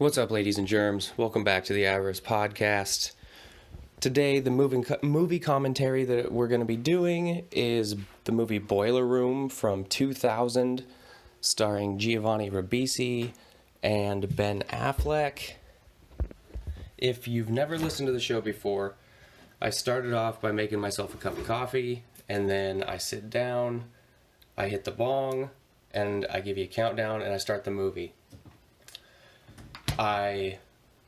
What's up, ladies and germs? Welcome back to the Avarice podcast. Today, the movie commentary that we're going to be doing is the movie Boiler Room from 2000, starring Giovani RIbisi and Ben Affleck. If you've never listened to the show before, I started off by making myself a cup of coffee, and then I sit down, I hit the bong, and I give you a countdown, and I start the movie.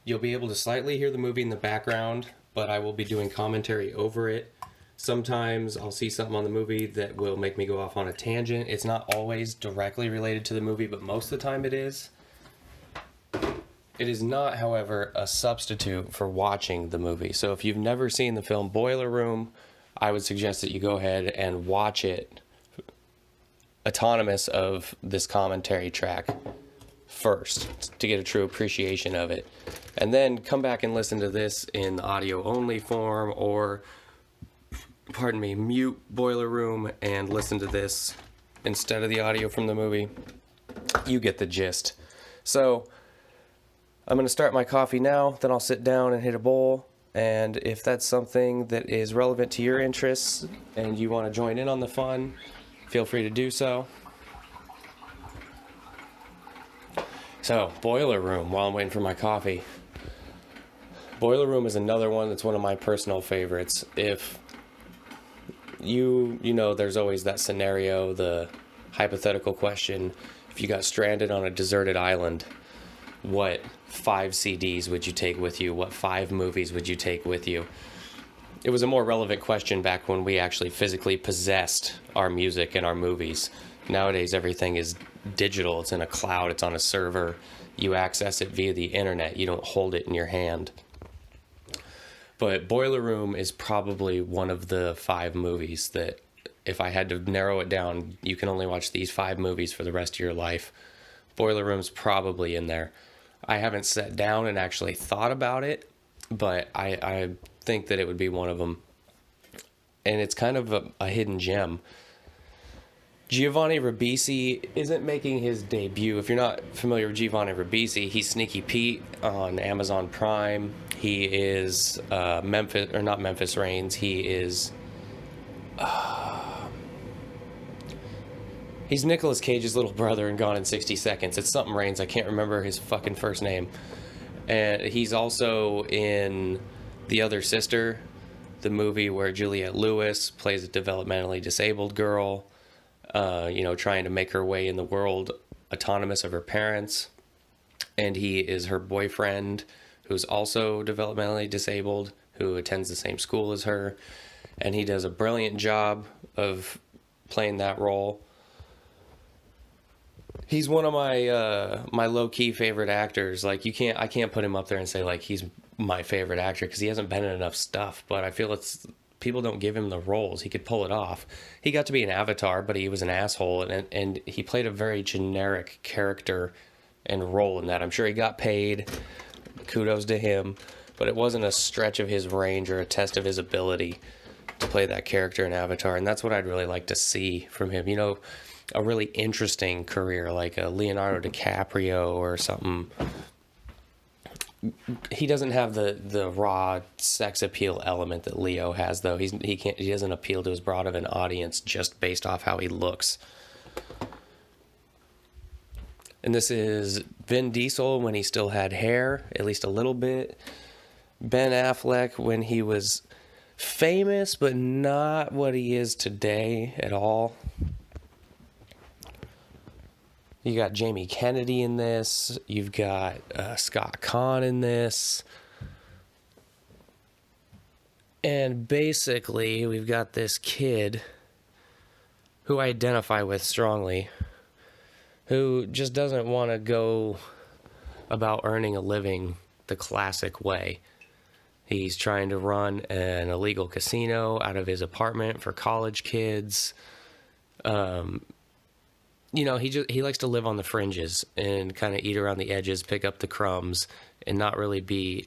You'll be able to slightly hear the movie in the background, but I will be doing commentary over it. Sometimes I'll see something on the movie that will make me go off on a tangent. It's not always directly related to the movie, but most of the time it is. It is not, however, a substitute for watching the movie. So if you've never seen the film Boiler Room, I would suggest that you go ahead and watch it autonomous of this commentary track first to get a true appreciation of it, and then come back and listen to this in audio only form, or mute Boiler Room and listen to this instead of the audio from the movie. You get the gist. So I'm going to start my coffee now, then I'll sit down and hit a bowl, and if that's something that is relevant to your interests and you want to join in on the fun, feel free to do so. So, Boiler Room, while I'm waiting for my coffee. Boiler Room is another one that's one of my personal favorites. If you know, there's always that scenario, the hypothetical question, if you got stranded on a deserted island, what 5 CDs would you take with you? What 5 movies would you take with you? It was a more relevant question back when we actually physically possessed our music and our movies. Nowadays, everything is digital. It's in a cloud. It's on a server. You access it via the internet. You don't hold it in your hand. But Boiler Room is probably one of the 5 movies that, if I had to narrow it down, you can only watch these 5 movies for the rest of your life. Boiler Room's probably in there. I haven't sat down and actually thought about it, but I think that it would be one of them. And it's kind of a hidden gem. Giovani RIbisi isn't making his debut. If you're not familiar with Giovani RIbisi, he's Sneaky Pete on Amazon Prime. He is not Memphis Reigns. He is he's Nicolas Cage's little brother in Gone in 60 Seconds. It's something Reigns. I can't remember his fucking first name. And he's also in The Other Sister, the movie where Juliette Lewis plays a developmentally disabled girl. Trying to make her way in the world autonomous of her parents. And he is her boyfriend, who's also developmentally disabled, who attends the same school as her. And he does a brilliant job of playing that role. He's one of my low-key favorite actors. Like, I can't put him up there and say, like, he's my favorite actor, because he hasn't been in enough stuff. But I feel people don't give him the roles. He could pull it off. He got to be an Avatar, but he was an asshole, and he played a very generic character and role in that. I'm sure he got paid. Kudos to him. But it wasn't a stretch of his range or a test of his ability to play that character in Avatar, and that's what I'd really like to see from him. You know, a really interesting career, like a Leonardo DiCaprio or something. He doesn't have the raw sex appeal element that Leo has, though. He doesn't appeal to as broad of an audience just based off how he looks. And this is Vin Diesel when he still had hair, at least a little bit. Ben Affleck when he was famous, but not what he is today at all. You got Jamie Kennedy in this. You've got Scott Conn in this. And basically, we've got this kid who I identify with strongly, who just doesn't want to go about earning a living the classic way. He's trying to run an illegal casino out of his apartment for college kids. He likes to live on the fringes and kind of eat around the edges, pick up the crumbs, and not really be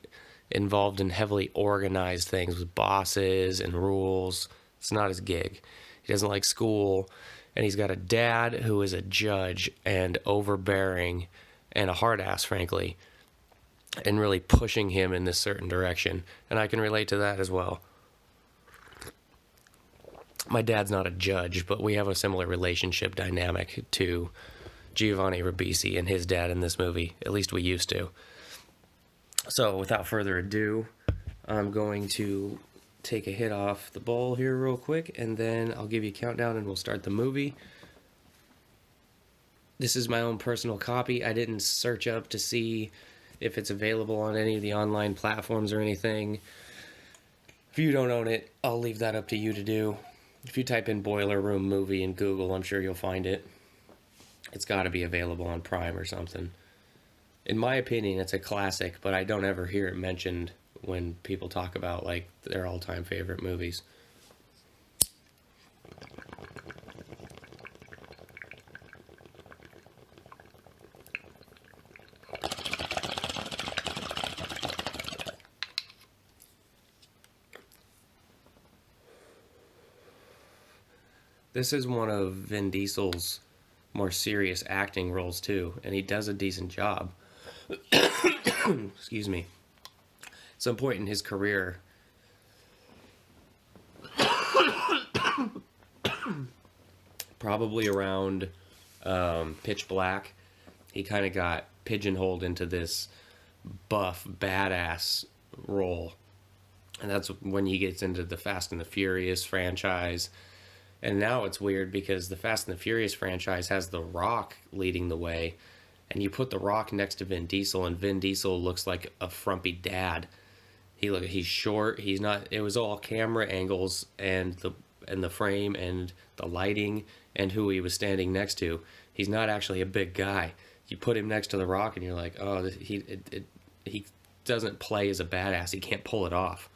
involved in heavily organized things with bosses and rules. It's not his gig. He doesn't like school, and he's got a dad who is a judge and overbearing and a hard ass, frankly. and really pushing him in this certain direction. And I can relate to that as well. My dad's not a judge, but we have a similar relationship dynamic to Giovani RIbisi and his dad in this movie. At least we used to. So without further ado, I'm going to take a hit off the bowl here real quick, and then I'll give you a countdown and we'll start the movie. This is my own personal copy. I didn't search up to see if it's available on any of the online platforms or anything. If you don't own it, I'll leave that up to you to do. If you type in Boiler Room movie in Google, I'm sure you'll find it. It's got to be available on Prime or something. In my opinion, it's a classic, but I don't ever hear it mentioned when people talk about like their all-time favorite movies. This is one of Vin Diesel's more serious acting roles too, and he does a decent job. Excuse me. At some point in his career, probably around Pitch Black, he kind of got pigeonholed into this buff, badass role. And that's when he gets into the Fast and the Furious franchise. And now it's weird because the Fast and the Furious franchise has The Rock leading the way. And you put The Rock next to Vin Diesel, and Vin Diesel looks like a frumpy dad. He's short. He's not. It was all camera angles and the frame and the lighting and who he was standing next to. He's not actually a big guy. You put him next to The Rock, and you're like, oh, he doesn't play as a badass. He can't pull it off.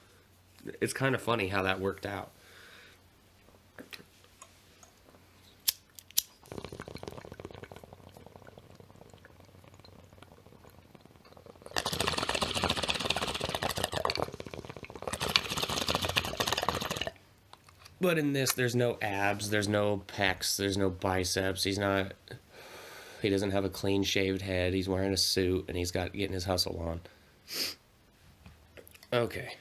It's kind of funny how that worked out. But in this, there's no abs, there's no pecs, there's no biceps. He doesn't have a clean shaved head. He's wearing a suit and he's getting his hustle on. Okay.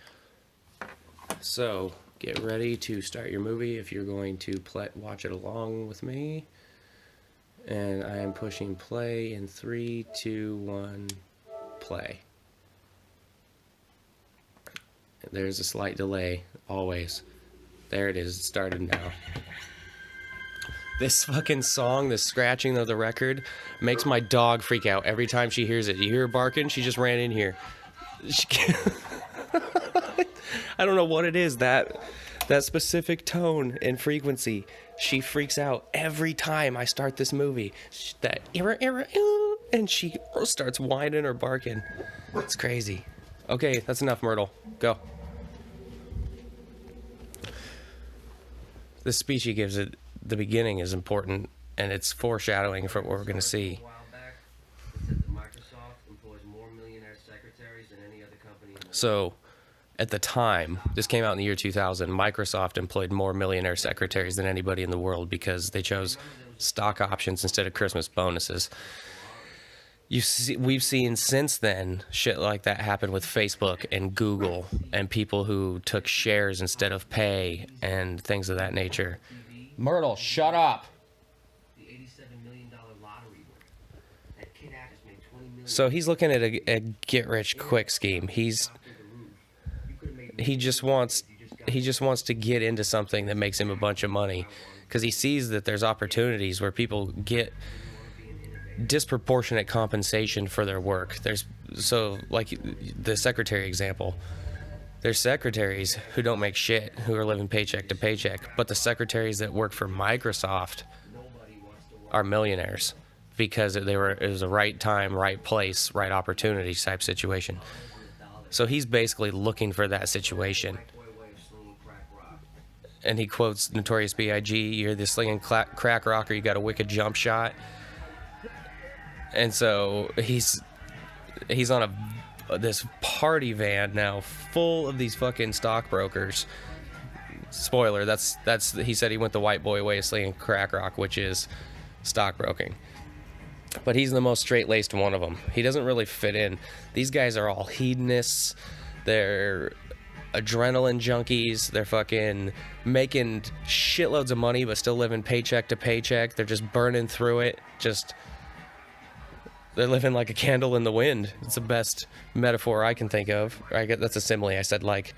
So, get ready to start your movie if you're going to watch it along with me. And I am pushing play in 3, 2, 1, play. There's a slight delay, always. There it is, it started now. This fucking song, this scratching of the record, makes my dog freak out every time she hears it. You hear her barking? She just ran in here. I don't know what it is, that specific tone and frequency. She freaks out every time I start this movie. That and she starts whining or barking. It's crazy. Okay, that's enough, Myrtle. Go. The speech he gives at the beginning is important, and it's foreshadowing for what we're going to see. So, at the time, this came out in the year 2000, Microsoft employed more millionaire secretaries than anybody in the world because they chose stock options instead of Christmas bonuses. We've seen since then shit like that happen with Facebook and Google and people who took shares instead of pay and things of that nature. Myrtle, shut up. So he's looking at a get-rich-quick scheme. He just wants to get into something that makes him a bunch of money because he sees that there's opportunities where people get disproportionate compensation for their work. Like the secretary example, there's secretaries who don't make shit, who are living paycheck to paycheck, but the secretaries that work for Microsoft are millionaires because it was a right time, right place, right opportunity type situation. So he's basically looking for that situation. And he quotes Notorious B.I.G., you're the slinging crack rocker, you got a wicked jump shot. And so he's on this party van now full of these fucking stockbrokers. Spoiler, that's he said he went the white boy way of slinging crack rock, which is stockbroking. But he's the most straight-laced one of them. He doesn't really fit in. These guys are all hedonists. They're adrenaline junkies. They're fucking making shitloads of money but still living paycheck to paycheck. They're just burning through it. They're living like a candle in the wind. It's the best metaphor I can think of. That's a simile. I said like...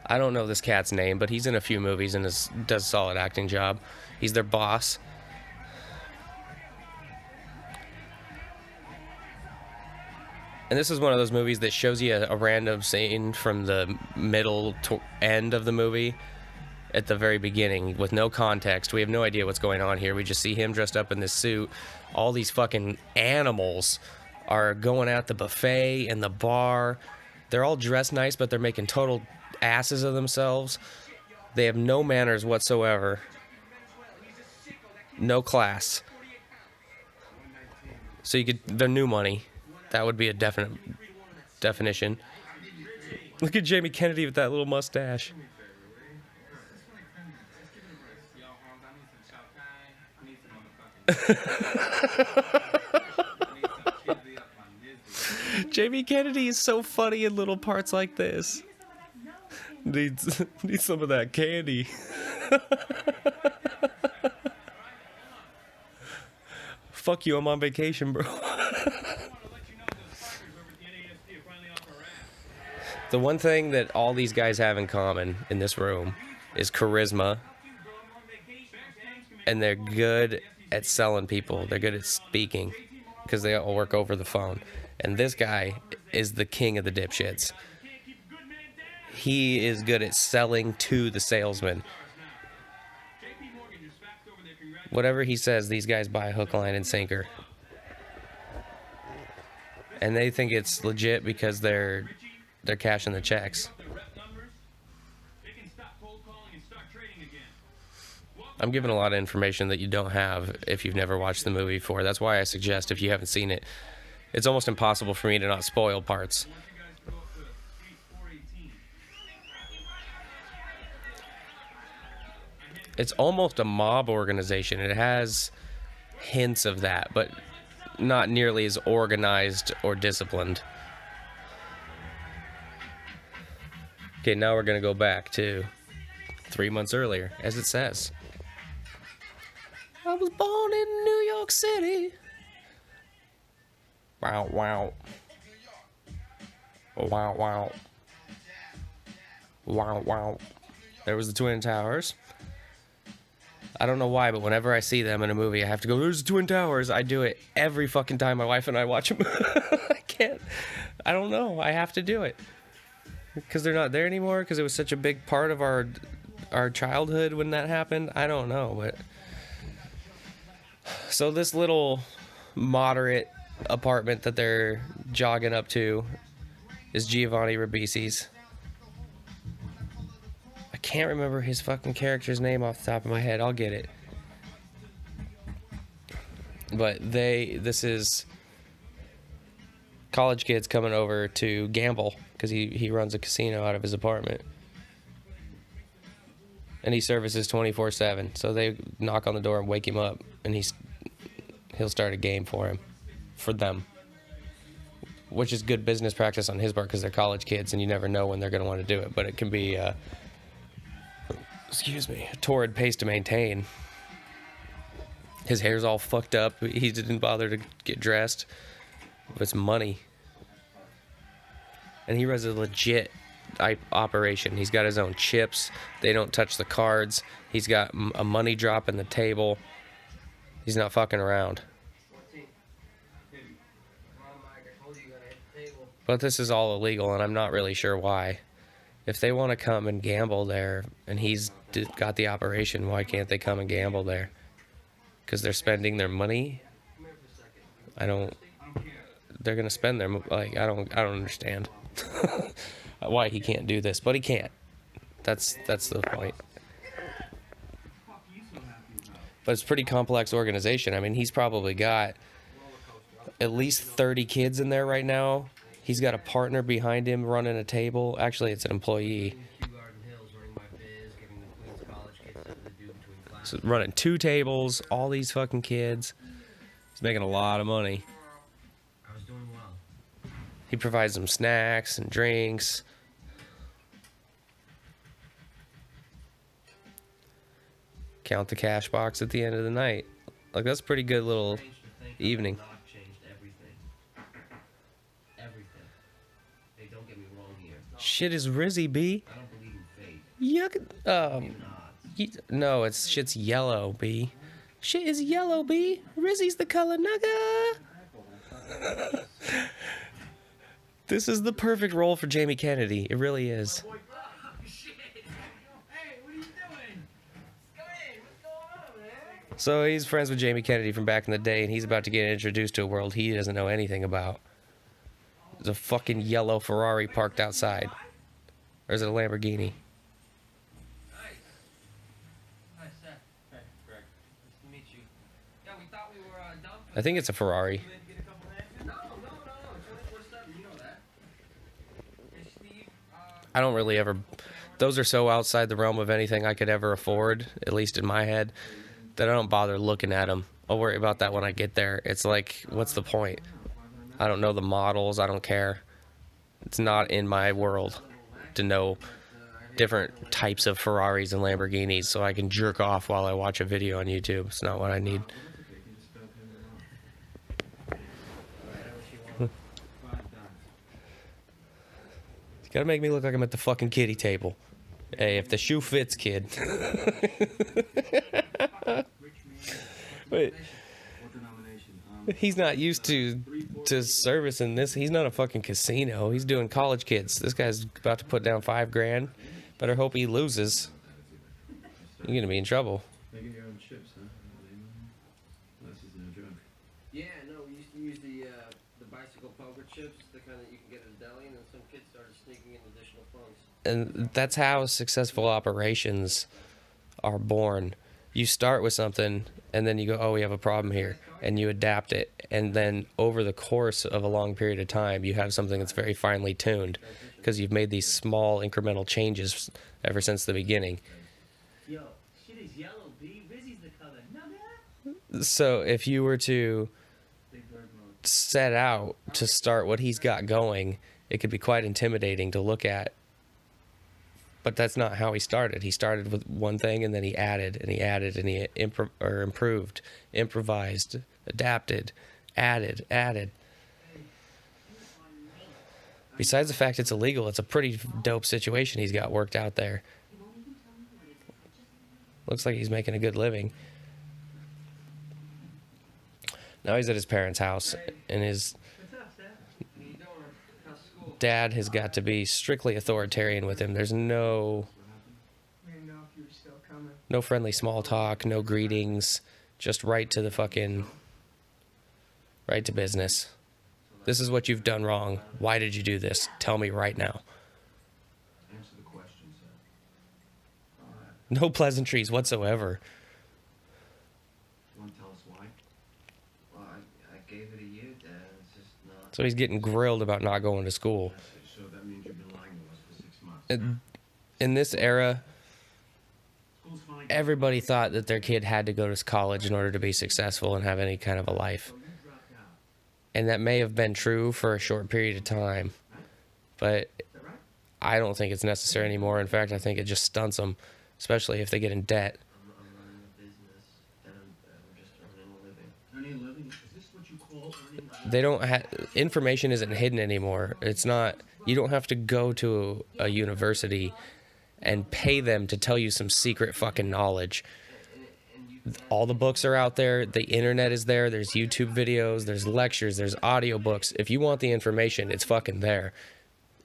I don't know this cat's name, but he's in a few movies and does a solid acting job. He's their boss. And this is one of those movies that shows you a random scene from the middle to end of the movie at the very beginning with no context. We have no idea what's going on here. We just see him dressed up in this suit. All these fucking animals are going at the buffet and the bar. They're all dressed nice, but they're making total asses of themselves. They have no manners whatsoever. No class. So they're new money. That would be a definite definition. Look at Jamie Kennedy with that little mustache. Jamie Kennedy is so funny in little parts like this. Needs some of that candy. Fuck you, I'm on vacation, bro. The one thing that all these guys have in common in this room is charisma. And they're good at selling people. They're good at speaking because they all work over the phone. And this guy is the king of the dipshits. He is good at selling to the salesman. Whatever he says, these guys buy hook, line, and sinker. And they think it's legit because they're cashing the checks. I'm giving a lot of information that you don't have if you've never watched the movie before. That's why I suggest if you haven't seen it, it's almost impossible for me to not spoil parts. It's almost a mob organization. It has hints of that, but not nearly as organized or disciplined. Okay, now we're going to go back to 3 months earlier, as it says. I was born in New York City. Wow, wow. Wow, wow. Wow, wow. There was the Twin Towers. I don't know why, but whenever I see them in a movie, I have to go, there's the Twin Towers. I do it every fucking time my wife and I watch them. I can't. I don't know. I have to do it. Because they're not there anymore, because it was such a big part of our childhood when that happened. I don't know, but... So this little moderate apartment that they're jogging up to is Giovani RIbisi's. I can't remember his fucking character's name off the top of my head. I'll get it. But this is college kids coming over to gamble because he runs a casino out of his apartment. And he services 24/7. So they knock on the door and wake him up, and he'll start a game for them. Which is good business practice on his part because they're college kids and you never know when they're going to want to do it. But it can be, a torrid pace to maintain. His hair's all fucked up. He didn't bother to get dressed. It's money. And he runs a legit operation. He's got his own chips. They don't touch the cards. He's got a money drop in the table. He's not fucking around. But this is all illegal, and I'm not really sure why. If they want to come and gamble there, and he's got the operation, why can't they come and gamble there? Because they're spending their money? They're gonna spend their, I don't understand why he can't do this, but he can't. That's the point. But it's a pretty complex organization. I mean, he's probably got at least 30 kids in there right now. He's got a partner behind him running a table. Actually, it's an employee. So He's running 2 tables, all these fucking kids. He's making a lot of money. I was doing well. He provides them snacks and drinks. Count the cash box at the end of the night. Like, that's a pretty good little evening. Changed everything. Everything. Hey, don't get me wrong here. Shit is RIbisi, B. I don't believe in fate. Yuck. No, shit's yellow, B. Shit is yellow, B. RIbisi's the color, nugga. This is the perfect role for Jamie Kennedy. It really is. Oh, shit. Hey, what are you doing? Come in. What's going on, man? So he's friends with Jamie Kennedy from back in the day, and he's about to get introduced to a world he doesn't know anything about. There's a fucking yellow Ferrari parked outside. Or is it a Lamborghini? Nice. Nice, Seth. Hey, Greg. Nice to meet you. Yeah, we thought we were done. I think it's a Ferrari. No. It's only 4-7. You know that. Hey, Steve. I don't really ever... Those are so outside the realm of anything I could ever afford, at least in my head, that I don't bother looking at them. I'll worry about that when I get there. It's like, what's the point? I don't know the models. I don't care. It's not in my world to know different types of Ferraris and Lamborghinis so I can jerk off while I watch a video on YouTube. It's not what I need. You gotta make me look like I'm at the fucking kiddie table. Hey, if the shoe fits, kid. Wait. He's not used to servicing this. He's not a fucking casino. He's doing college kids. This guy's about to put down $5,000. Better hope he loses. You're gonna be in trouble. They get your own chips, huh? This is no joke. Yeah, no, we used to use the bicycle poker chips, the kind that you can get at a deli, and then some kids started sneaking in additional funds. And that's how successful operations are born. You start with something, and then you go, oh, we have a problem here, and you adapt it. And then over the course of a long period of time, you have something that's very finely tuned because you've made these small incremental changes ever since the beginning. Yo, shit is yellow, B. RIbisi's the color. Nugga. So if you were to set out to start what he's got going, it could be quite intimidating to look at. But that's not how he started. He started with one thing, and then he added, and he added, and he improved, improvised, adapted, added. Besides the fact it's illegal, it's a pretty dope situation he's got worked out there. Looks like he's making a good living. Now he's at his parents' house, and his dad has got to be strictly authoritarian with him. There's no friendly small talk, no greetings, just right to business. This is what you've done wrong. Why did you do this? Tell me right now. Answer the question, sir. No pleasantries whatsoever. You want to tell us why? Well, I gave it a year, Dad. It's just not. So he's getting grilled about not going to school. So that means you've been lying to us for 6 months. In this era, School's fine. everybody thought that their kid had to go to college in order to be successful and have any kind of a life. So you dropped out. And that may have been true for a short period of time, but Is that right? I don't think it's necessary anymore. In fact, I think it just stunts them, especially if they get in debt. I'm running a business, and I'm just earning a living. Earning a living? Is this what you call earning a living? They don't have information isn't hidden anymore. It's not. You don't have to go to a university and pay them to tell you some secret fucking knowledge. All the books are out there. The internet is there. There's YouTube videos. There's lectures. There's audiobooks. If you want the information, it's fucking there.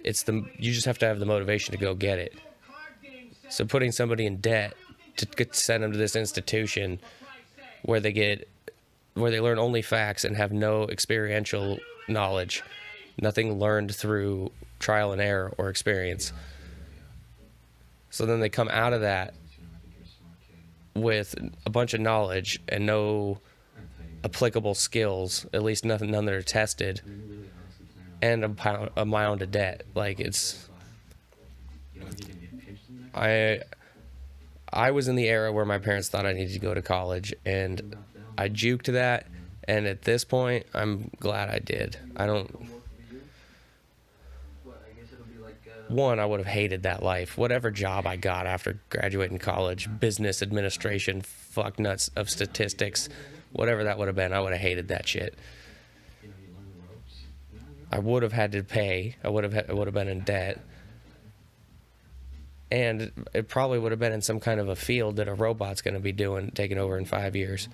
You just have to have the motivation to go get it. So putting somebody in debt to send them to this institution where they learn only facts and have no experiential knowledge, nothing learned through trial and error or experience. So then they come out of that with a bunch of knowledge and no applicable skills, at least none that are tested, and a mound of debt. Like, it's... I I was in the era where my parents thought I needed to go to college, and I juked that. And at this point, I'm glad I did. I don't. What, I guess it'll be like, One, I would have hated that life. Whatever job I got after graduating college, business administration, fuck nuts of statistics, whatever that would have been, I would have hated that shit. I would have had to pay. I would have been in debt. And it probably would have been in some kind of a field that a robot's going to be taking over in 5 years.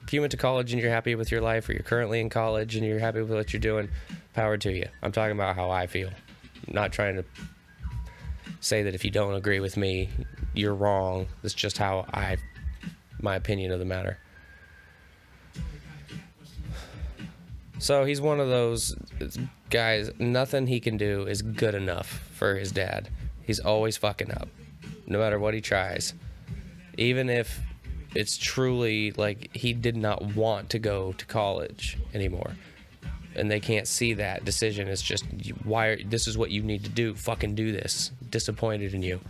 If you went to college and you're happy with your life, or you're currently in college and you're happy with what you're doing, power to you. I'm talking about how I feel. I'm not trying to say that if you don't agree with me, you're wrong. That's just how my opinion of the matter. So he's one of those guys, nothing he can do is good enough for his dad. He's always fucking up, no matter what he tries. Even if it's truly like he did not want to go to college anymore, and they can't see that decision. It's just, this is what you need to do. Fucking do this. Disappointed in you.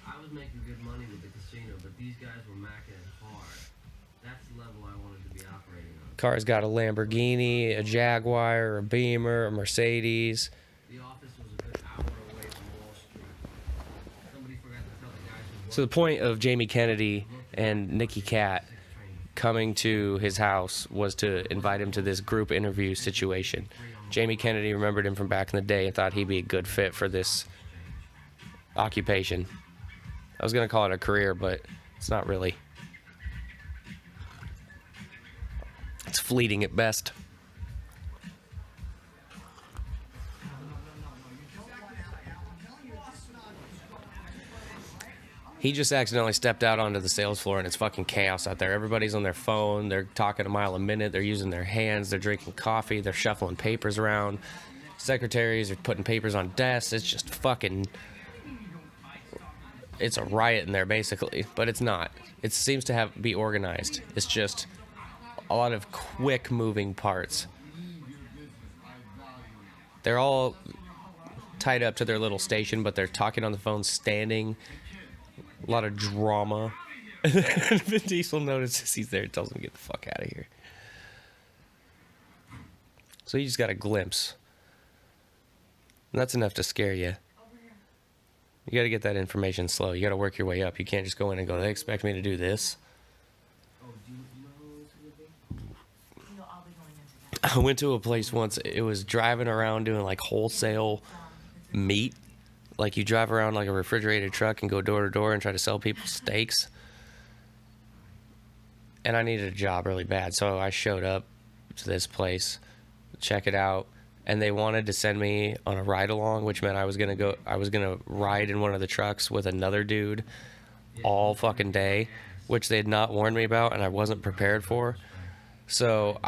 I was making good money with the casino, but these guys were macking it hard. That's the level I wanted to be operating on. Car's got a Lamborghini, a Jaguar, a Beamer, a Mercedes. The office was a good hour away from Wall Street. Somebody forgot to tell the guys who So the point of Jamie Kennedy and Nikki Cat coming to his house was to invite him to this group interview situation. Jamie Kennedy remembered him from back in the day and thought he'd be a good fit for this occupation. I was going to call it a career, but it's not really. It's fleeting at best. He just accidentally stepped out onto the sales floor, and it's fucking chaos out there. Everybody's on their phone. They're talking a mile a minute. They're using their hands. They're drinking coffee. They're shuffling papers around. Secretaries are putting papers on desks. It's just fucking... It's a riot in there, basically. But it's not. It seems to be organized. It's just a lot of quick moving parts. They're all tied up to their little station, but they're talking on the phone, standing... A lot of drama. Vin Diesel notices he's there and tells him to get the fuck out of here. So you just got a glimpse. And that's enough to scare you. You got to get that information slow. You got to work your way up. You can't just go in and go, they expect me to do this. I went to a place once. It was driving around doing like wholesale meat. Like you drive around like a refrigerated truck and go door to door and try to sell people steaks. And I needed a job really bad. So I showed up to this place, check it out. And they wanted to send me on a ride along, which meant I was going to ride in one of the trucks with another dude all fucking day, which they had not warned me about and I wasn't prepared for. So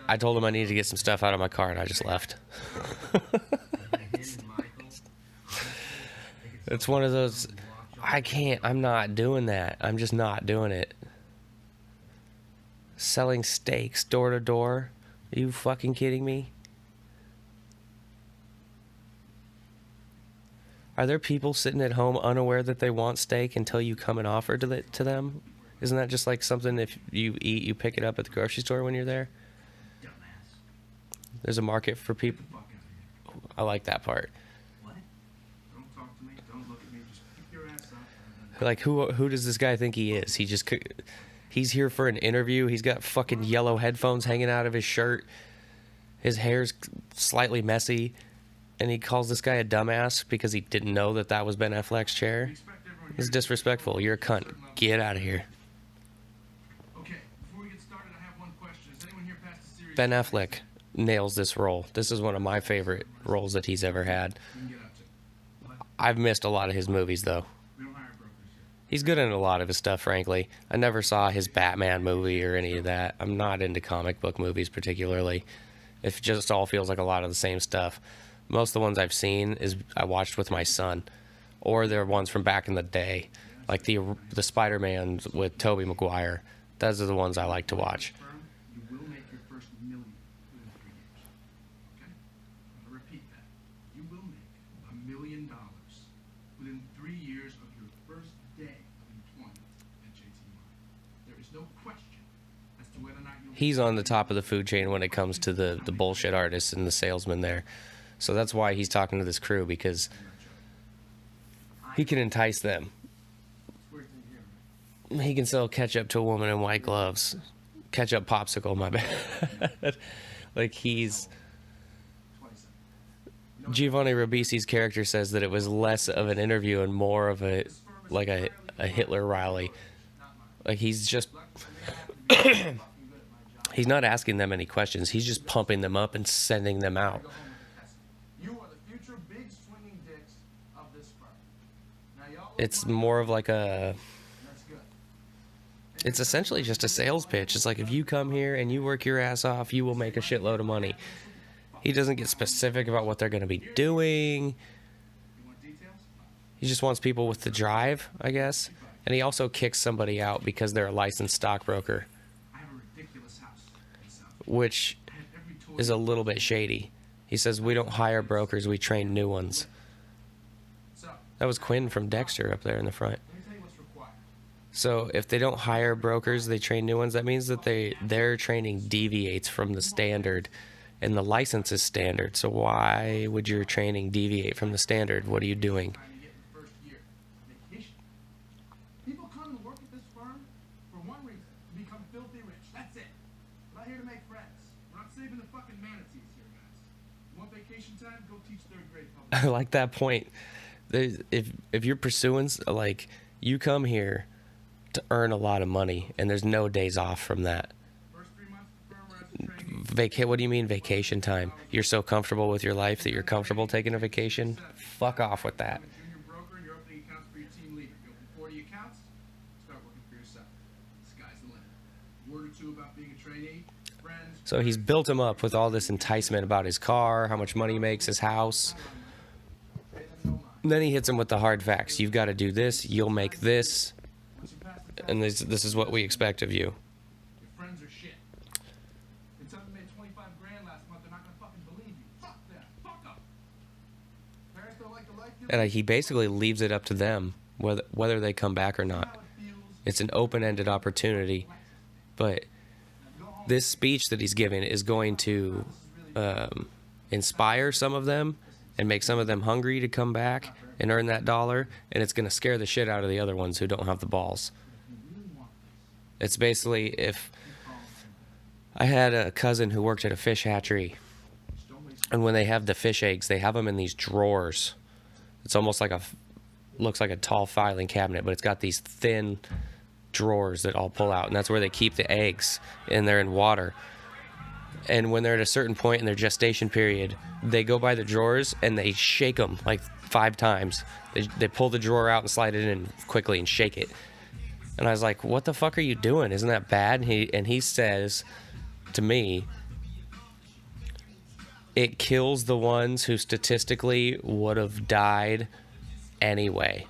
I told them I needed to get some stuff out of my car and I just left. It's one of those, I'm not doing that. I'm just not doing it. Selling steaks door to door? Are you fucking kidding me? Are there people sitting at home unaware that they want steak until you come and offer to them? Isn't that just like something if you eat, you pick it up at the grocery store when you're there? There's a market for people. I like that part. Like, who does this guy think he is? He's here for an interview. He's got fucking yellow headphones hanging out of his shirt. His hair's slightly messy. And he calls this guy a dumbass because he didn't know that was Ben Affleck's chair. It's disrespectful. You're a cunt. Get out of here. Okay, before we get started, I have one question. Has anyone here passed a serious... Ben Affleck nails this role. This is one of my favorite roles that he's ever had. I've missed a lot of his movies, though. He's good in a lot of his stuff, frankly. I never saw his Batman movie or any of that. I'm not into comic book movies particularly. It just all feels like a lot of the same stuff. Most of the ones I've seen I watched with my son. Or they're ones from back in the day. Like the Spider-Man with Tobey Maguire. Those are the ones I like to watch. You will make your first $1 million within 3 years. Okay? no question as to whether or not you'll He's on the top of the food chain when it comes to the bullshit artists and the salesmen there. So that's why he's talking to this crew, because he can entice them. He can sell ketchup to a woman in white gloves. Ketchup popsicle, my bad. Like, he's... Giovani RIbisi's character says that it was less of an interview and more of a Hitler rally. Like, he's just... he's not asking them any questions. He's just pumping them up and sending them out. You are the future big swinging dicks of this firm. Now, y'all It's more of like a... that's good. It's essentially just a sales pitch. It's like, if you come here and you work your ass off, you will make a shitload of money. He doesn't get specific about what they're going to be doing. You want details? He just wants people with the drive, I guess. And he also kicks somebody out because they're a licensed stockbroker, I have a ridiculous house in South. which I have every toy. is a little bit shady. He says, we don't hire brokers, we train new ones. So, That was Quinn from Dexter up there in the front. let me tell you what's required. So if they don't hire brokers, they train new ones. That means that their training deviates from the standard, and the license is standard. So why would your training deviate from the standard? What are you doing? Time to get in the first year. Vacation. People come to work at this firm for one reason, to become filthy rich. That's it. We're not here to make friends. We're not saving the fucking manatees here, guys. You want vacation time? Go teach third grade public. I like that point. If you're pursuing, like, you come here to earn a lot of money, and there's no days off from that. First 3 months at the firm are as a trainee. What do you mean vacation time? You're so comfortable with your life that you're comfortable taking a vacation? Fuck off with that. I'm a junior broker and you're opening accounts for your team leader. You open 40 accounts, start working for yourself. Sky's the limit. Word or two about being a trainee, friends. So he's built him up with all this enticement about his car, how much money he makes, his house. Pay them no mind. And then he hits him with the hard facts. You've got to do this, you'll make this, Once you pass the test, and this is what we expect of you. your friends are shit. Can tell them you made 25 grand last month, they're not gonna fucking believe you. Fuck them. Fuck them. Parents don't like the life you And he basically leaves it up to them whether they come back or not. how it feels. It's an open-ended opportunity. But this speech that he's giving is going to inspire some of them and make some of them hungry to come back and earn that dollar, and it's going to scare the shit out of the other ones who don't have the balls. It's basically, if I had a cousin who worked at a fish hatchery, and when they have the fish eggs, they have them in these drawers. It's almost like looks like a tall filing cabinet, but it's got these thin drawers that all pull out, and that's where they keep the eggs, and they're in water. And when they're at a certain point in their gestation period, they go by the drawers and they shake them like 5 times. They pull the drawer out and slide it in quickly and shake it. And I was like, what the fuck are you doing? Isn't that bad? And he says to me, it kills the ones who statistically would have died anyway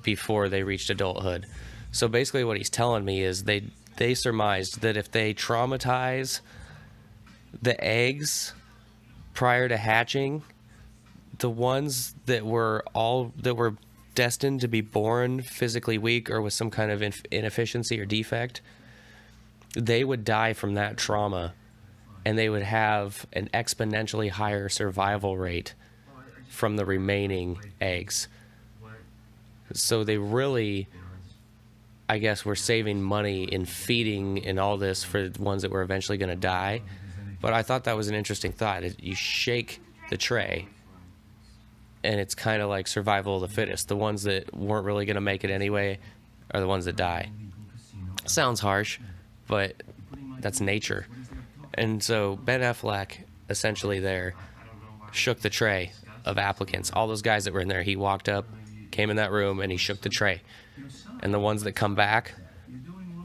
before they reached adulthood. So basically what he's telling me is they surmised that if they traumatize the eggs prior to hatching, the ones that were destined to be born physically weak or with some kind of inefficiency or defect, they would die from that trauma, and they would have an exponentially higher survival rate from the remaining eggs. So they really, I guess, were saving money in feeding and all this for the ones that were eventually going to die. But I thought that was an interesting thought. You shake the tray, and it's kind of like survival of the fittest. The ones that weren't really going to make it anyway are the ones that die. Sounds harsh, but that's nature. And so Ben Affleck, essentially there, shook the tray of applicants. All those guys that were in there, he walked up, came in that room, and he shook the tray. And the ones that come back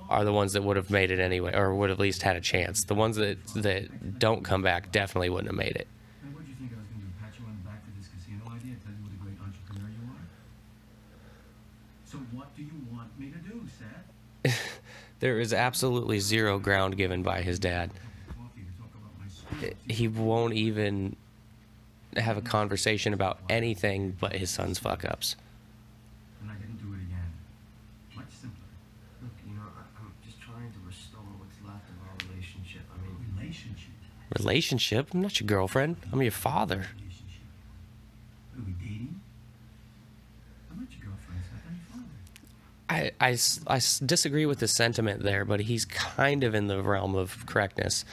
are the ones that would have made it anyway, or would have at least had a chance. The ones that don't come back definitely wouldn't have made it. And what did you think I was going to do? Pat you on the back for this casino idea? Tell you what a great entrepreneur you are? So what do you want me to do, Seth? There is absolutely zero ground given by his dad. Coffee to talk about my school. He won't even have a conversation about anything but his son's fuck-ups. And I didn't do it again. Much simpler. Look, you know, I'm just trying to restore what's left of our relationship. I mean, Relationship. Relationship? I'm not your girlfriend. I'm your father. Relationship. Are we dating? I'm not your girlfriend, Seth. I'm your father. I disagree with the sentiment there, but he's kind of in the realm of correctness.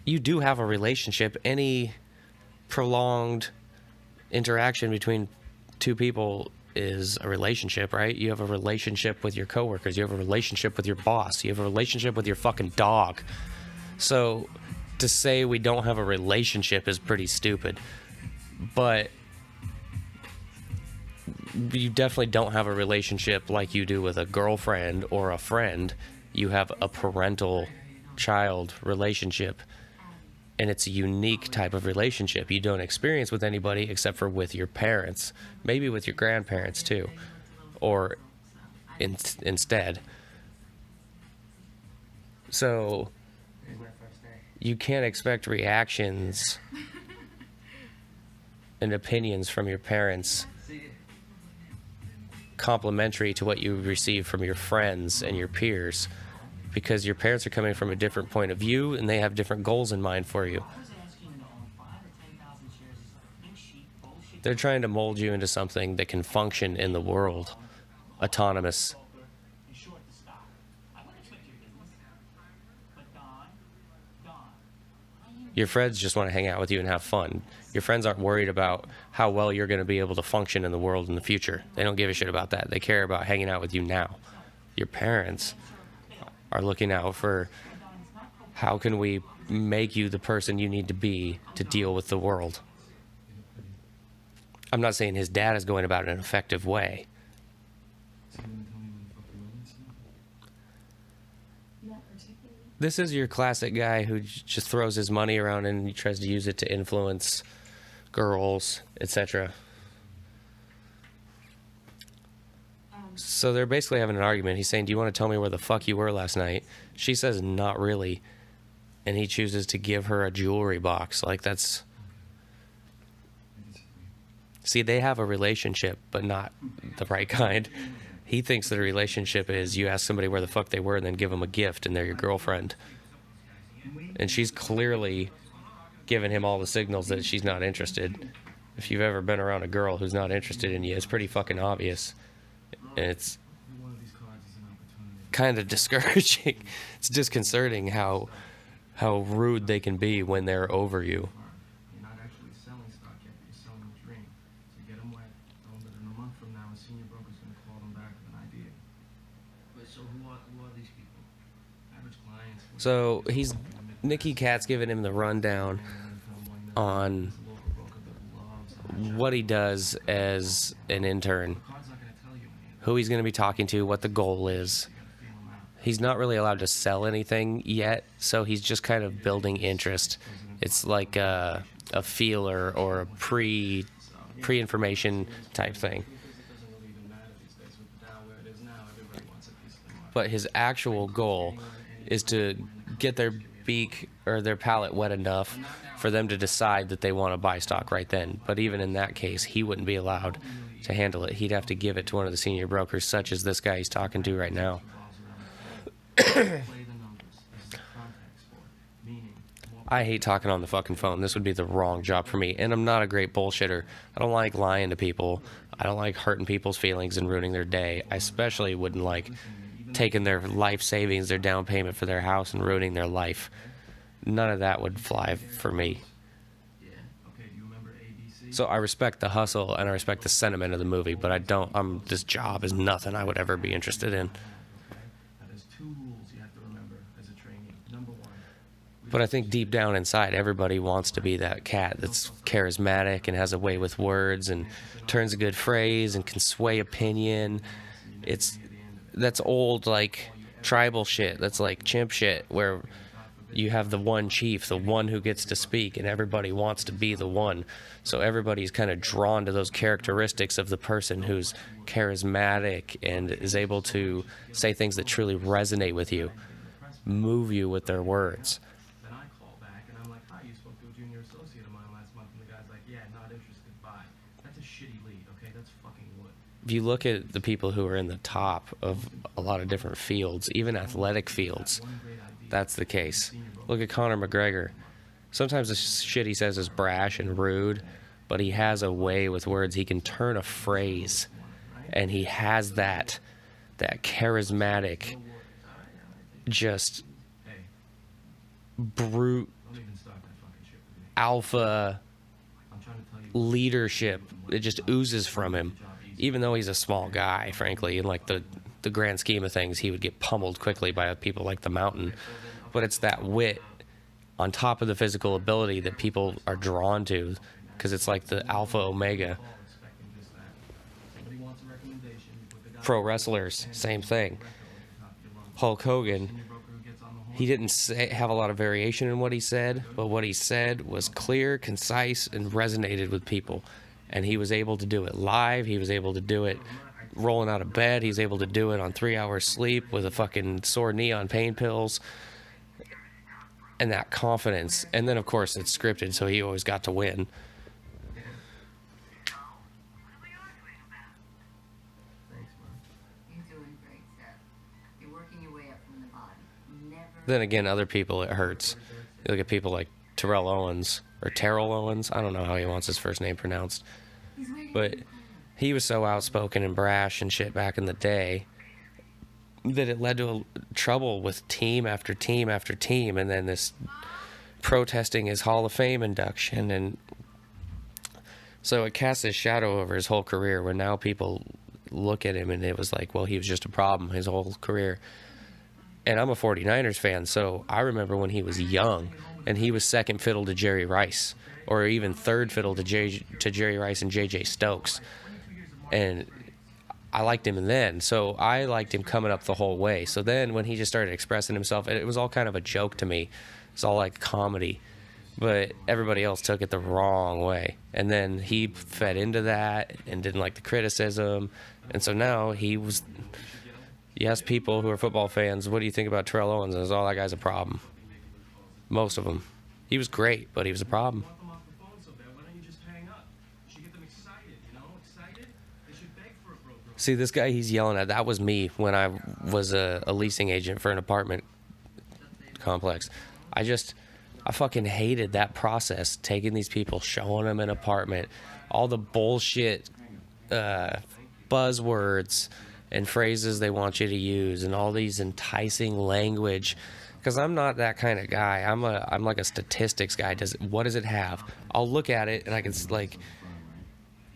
You do have a relationship. Any prolonged interaction between two people is a relationship, right? You have a relationship with your coworkers. You have a relationship with your boss. You have a relationship with your fucking dog. So to say we don't have a relationship is pretty stupid. But you definitely don't have a relationship like you do with a girlfriend or a friend. You have a parental-child relationship, and it's a unique type of relationship you don't experience with anybody except for with your parents, maybe with your grandparents too, or instead. So you can't expect reactions and opinions from your parents complementary to what you receive from your friends and your peers, because your parents are coming from a different point of view and they have different goals in mind for you. They're trying to mold you into something that can function in the world, autonomous. Your friends just want to hang out with you and have fun. Your friends aren't worried about how well you're going to be able to function in the world in the future. They don't give a shit about that. They care about hanging out with you now. Your parents are looking out for how can we make you the person you need to be to deal with the world. I'm not saying his dad is going about it in an effective way. This is your classic guy who just throws his money around and he tries to use it to influence girls, etc. So they're basically having an argument. He's saying, do you want to tell me where the fuck you were last night? She says, not really. And he chooses to give her a jewelry box. Like, that's... See, they have a relationship, but not the right kind. He thinks that a relationship is you ask somebody where the fuck they were and then give them a gift and they're your girlfriend. And she's clearly giving him all the signals that she's not interested. If you've ever been around a girl who's not interested in you, it's pretty fucking obvious. And it's kind of discouraging. It's disconcerting how rude they can be when they're over you. you're not actually selling stock yet, but you're selling a dream. So get them wet, tell them that in a month from now, a senior broker's going to call them back with an idea. But so who are these people? Average clients. So Nicky Cat's giving him the rundown on what he does as an intern, who he's going to be talking to, what the goal is. He's not really allowed to sell anything yet, so he's just kind of building interest. It's like a feeler or a pre-information type thing. But his actual goal is to get their beak or their palate wet enough for them to decide that they want to buy stock right then. But even in that case, he wouldn't be allowed to handle it. He'd have to give it to one of the senior brokers, such as this guy he's talking to right now. I hate talking on the fucking phone. This would be the wrong job for me. And I'm not a great bullshitter. I don't like lying to people. I don't like hurting people's feelings and ruining their day. I especially wouldn't like taking their life savings, their down payment for their house, and ruining their life. None of that would fly for me. So I respect the hustle and I respect the sentiment of the movie, but I don't, this job is nothing I would ever be interested in. But I think deep down inside, everybody wants to be that cat that's charismatic and has a way with words and turns a good phrase and can sway opinion. That's old, like, tribal shit. That's like chimp shit, where you have the one chief, the one who gets to speak, and everybody wants to be the one. So everybody's kind of drawn to those characteristics of the person who's charismatic and is able to say things that truly resonate with you, move you with their words. if you look at the people who are in the top of a lot of different fields, even athletic fields, that's the case. Look at Conor McGregor. Sometimes the shit he says is brash and rude, but he has a way with words. He can turn a phrase, and he has that charismatic, just brute alpha leadership. It just oozes from him, even though he's a small guy, frankly. In like the grand scheme of things, he would get pummeled quickly by people like the Mountain. But it's that wit on top of the physical ability that people are drawn to, because it's like the alpha omega. Pro wrestlers, same thing. Hulk Hogan, he didn't have a lot of variation in what he said, but what he said was clear, concise, and resonated with people. And he was able to do it live. He was able to do it rolling out of bed. He's able to do it on 3 hours sleep with a fucking sore knee on pain pills. And that confidence. And then, of course, it's scripted, so he always got to win. Then again, other people, it hurts. You look at people like Terrell Owens, or Terrell Owens. I don't know how he wants his first name pronounced. But he was so outspoken and brash and shit back in the day that it led to trouble with team after team after team. And then this protesting his Hall of Fame induction. And so it cast this shadow over his whole career, when now people look at him and it was like, well, he was just a problem his whole career. And I'm a 49ers fan, so I remember when he was young and he was second fiddle to Jerry Rice, or even third fiddle to Jerry Rice and J.J. Stokes. And I liked him then, so I liked him coming up the whole way. So then when he just started expressing himself, it was all kind of a joke to me. It's all like comedy. But everybody else took it the wrong way. And then he fed into that and didn't like the criticism. And so now he was... You ask people who are football fans, what do you think about Terrell Owens? And it's all, that guy's a problem. Most of them. He was great, but he was a problem. See, this guy he's yelling at, that was me when I was a leasing agent for an apartment complex. I fucking hated that process, taking these people, showing them an apartment, all the bullshit buzzwords and phrases they want you to use, and all these enticing language. Because I'm not that kind of guy. I'm like a statistics guy. What does it have? I'll look at it and I can like,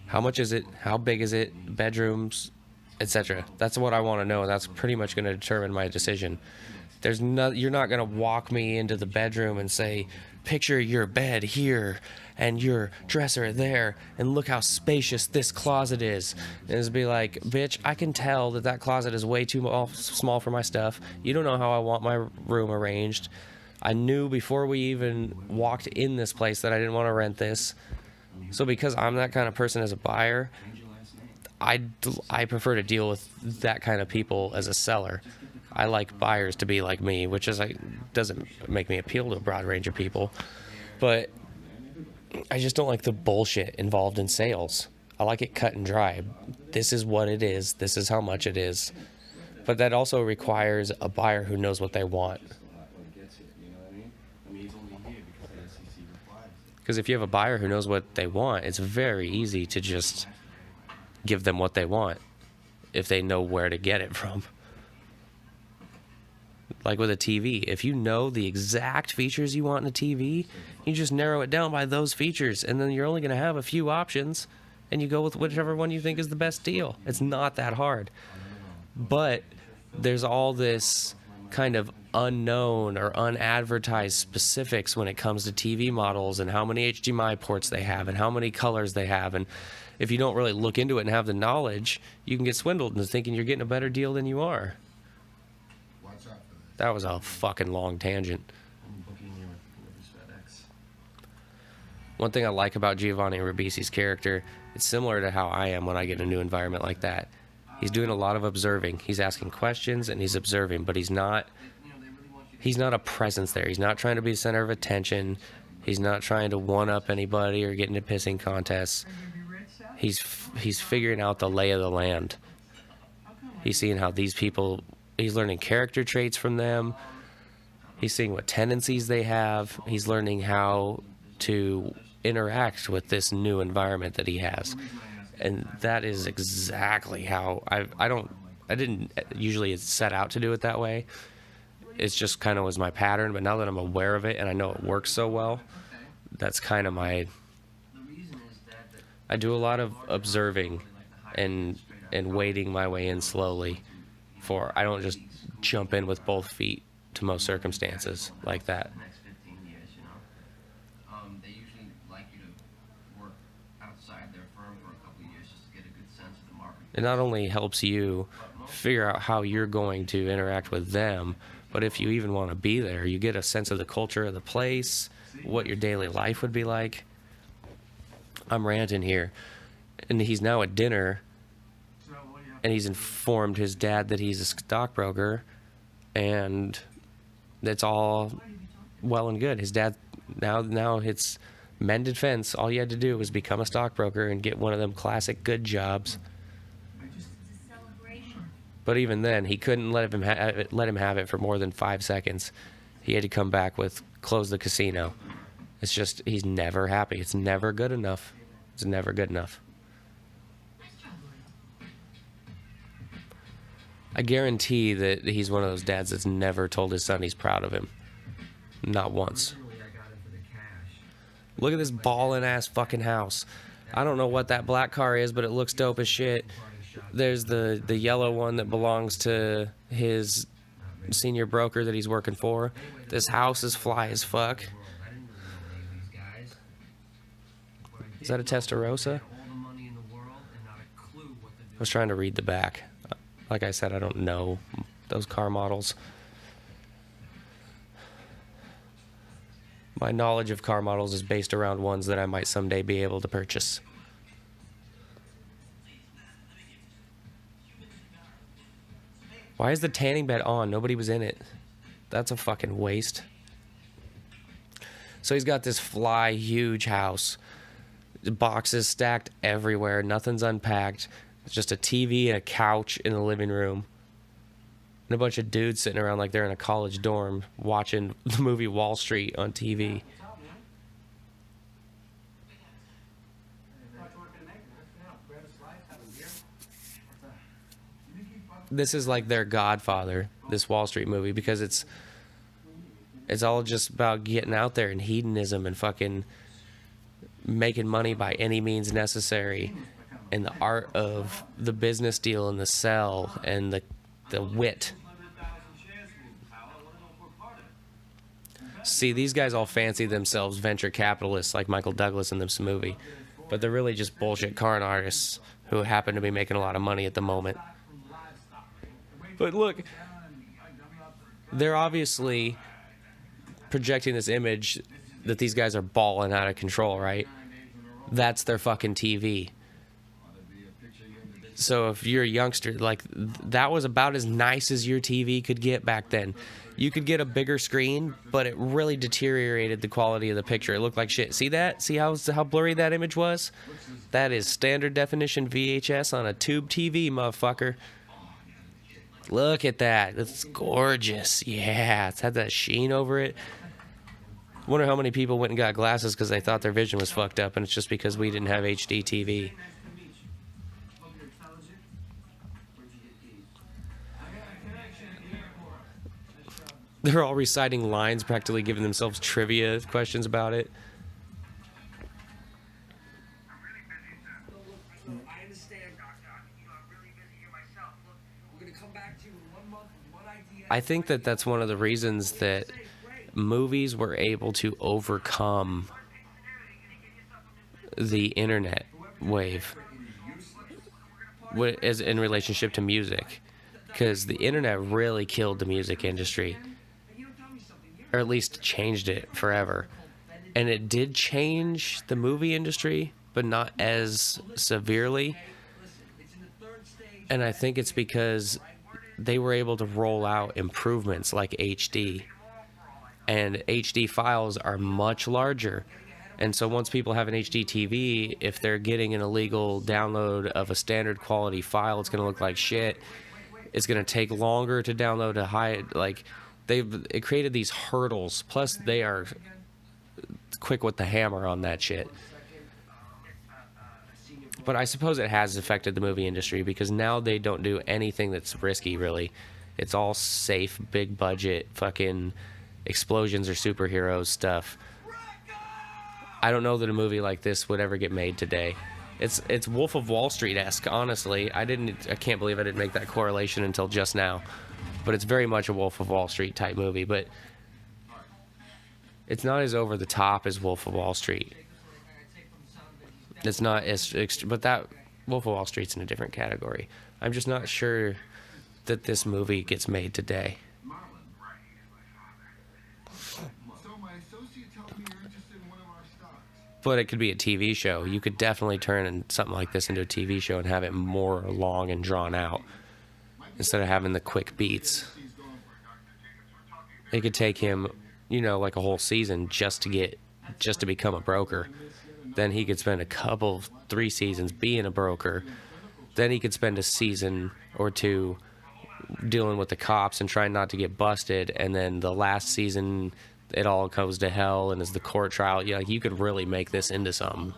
how much is it? How big is it? Bedrooms, etc. That's what I want to know. That's pretty much going to determine my decision. You're not going to walk me into the bedroom and say, picture your bed here and your dresser there, and look how spacious this closet is. And it's be like, bitch, I can tell that closet is way too small for my stuff. You don't know how I want my room arranged. I knew before we even walked in this place that I didn't want to rent this. So because I'm that kind of person as a buyer, I prefer to deal with that kind of people as a seller. I like buyers to be like me, which is like doesn't make me appeal to a broad range of people, but I just don't like the bullshit involved in sales. I like it cut and dry. This is what it is. This is how much it is. But that also requires a buyer who knows what they want. Because if you have a buyer who knows what they want, it's very easy to just give them what they want if they know where to get it from. Like with a TV, if you know the exact features you want in a TV, you just narrow it down by those features, and then you're only going to have a few options, and you go with whichever one you think is the best deal. It's not that hard. But there's all this kind of unknown or unadvertised specifics when it comes to TV models and how many HDMI ports they have and how many colors they have. And if you don't really look into it and have the knowledge, you can get swindled into thinking you're getting a better deal than you are. That was a fucking long tangent. One thing I like about Giovani RIbisi's character, it's similar to how I am when I get in a new environment like that. He's doing a lot of observing. He's asking questions and he's observing, but he's not a presence there. He's not trying to be the center of attention. He's not trying to one-up anybody or get into pissing contests. he's figuring out the lay of the land. He's seeing how these people, he's learning character traits from them. He's seeing what tendencies they have. He's learning how to interact with this new environment that he has. And that is exactly how I didn't usually set out to do it that way. It's just kind of was my pattern, but now that I'm aware of it and I know it works so well, that's kind of my, I do a lot of observing and wading my way in slowly. I don't just jump in with both feet to most circumstances like that. Next 15 years, you know. They usually like you to work outside their firm for a couple of years just to get a good sense of the market. It not only helps you figure out how you're going to interact with them, but if you even want to be there, you get a sense of the culture of the place, what your daily life would be like. I'm ranting here, and he's now at dinner, and he's informed his dad that he's a stockbroker, and it's all well and good. His dad, now it's mended fence. All you had to do was become a stockbroker and get one of them classic good jobs. But even then, he couldn't let him have it for more than 5 seconds. He had to come back with close the casino. It's just, he's never happy. It's never good enough. It's never good enough. I guarantee that he's one of those dads that's never told his son he's proud of him. Not once. Look at this ballin' ass fucking house. I don't know what that black car is, but it looks dope as shit. There's the yellow one that belongs to his senior broker that he's working for. This house is fly as fuck. Is that a Testarossa? I was trying to read the back. Like I said, I don't know those car models. My knowledge of car models is based around ones that I might someday be able to purchase. Why is the tanning bed on? Nobody was in it. That's a fucking waste. So he's got this fly huge house. Boxes stacked everywhere. Nothing's unpacked. It's just a TV and a couch in the living room. And a bunch of dudes sitting around like they're in a college dorm watching the movie Wall Street on TV. This is like their Godfather, this Wall Street movie, because it's all just about getting out there and hedonism and fucking making money by any means necessary, and the art of the business deal and the sell and the wit. See, these guys all fancy themselves venture capitalists like Michael Douglas in this movie, but they're really just bullshit con artists who happen to be making a lot of money at the moment. But look, they're obviously projecting this image that these guys are balling out of control, right? That's their fucking TV. So if you're a youngster, like, that was about as nice as your TV could get back then. You could get a bigger screen, but it really deteriorated the quality of the picture. It looked like shit. See that? See how blurry that image was? That is standard definition VHS on a tube TV, motherfucker. Look at that. It's gorgeous. Yeah, it's had that sheen over it. Wonder how many people went and got glasses because they thought their vision was fucked up, and it's just because we didn't have HD TV. They're all reciting lines, practically giving themselves trivia questions about it. I understand, Doctor. I'm really busy here myself. Look, we're gonna come back to you in 1 month with one idea. I think that that's one of the reasons that movies were able to overcome the internet wave as in relationship to music, because the internet really killed the music industry, or at least changed it forever. And it did change the movie industry, but not as severely. And I think it's because they were able to roll out improvements like HD. And HD files are much larger. And so once people have an HD TV, if they're getting an illegal download of a standard quality file, it's going to look like shit. It's going to take longer to download a high, like, it created these hurdles. Plus, they are quick with the hammer on that shit. But I suppose it has affected the movie industry because now they don't do anything that's risky, really. It's all safe, big budget, fucking explosions or superheroes stuff. I don't know that a movie like this would ever get made today. It's Wolf of Wall Street-esque, honestly. I can't believe I didn't make that correlation until just now. But it's very much a Wolf of Wall Street type movie, but it's not as over the top as Wolf of Wall Street. It's not as, but that Wolf of Wall Street's in a different category. I'm just not sure that this movie gets made today. But it could be a TV show. You could definitely turn something like this into a TV show and have it more long and drawn out instead of having the quick beats. It could take him, you know, like a whole season just to become a broker. Then he could spend 3 seasons being a broker. Then he could spend a season or 2 dealing with the cops and trying not to get busted. And then the last season, it all goes to hell and is the court trial. Yeah, you could really make this into something.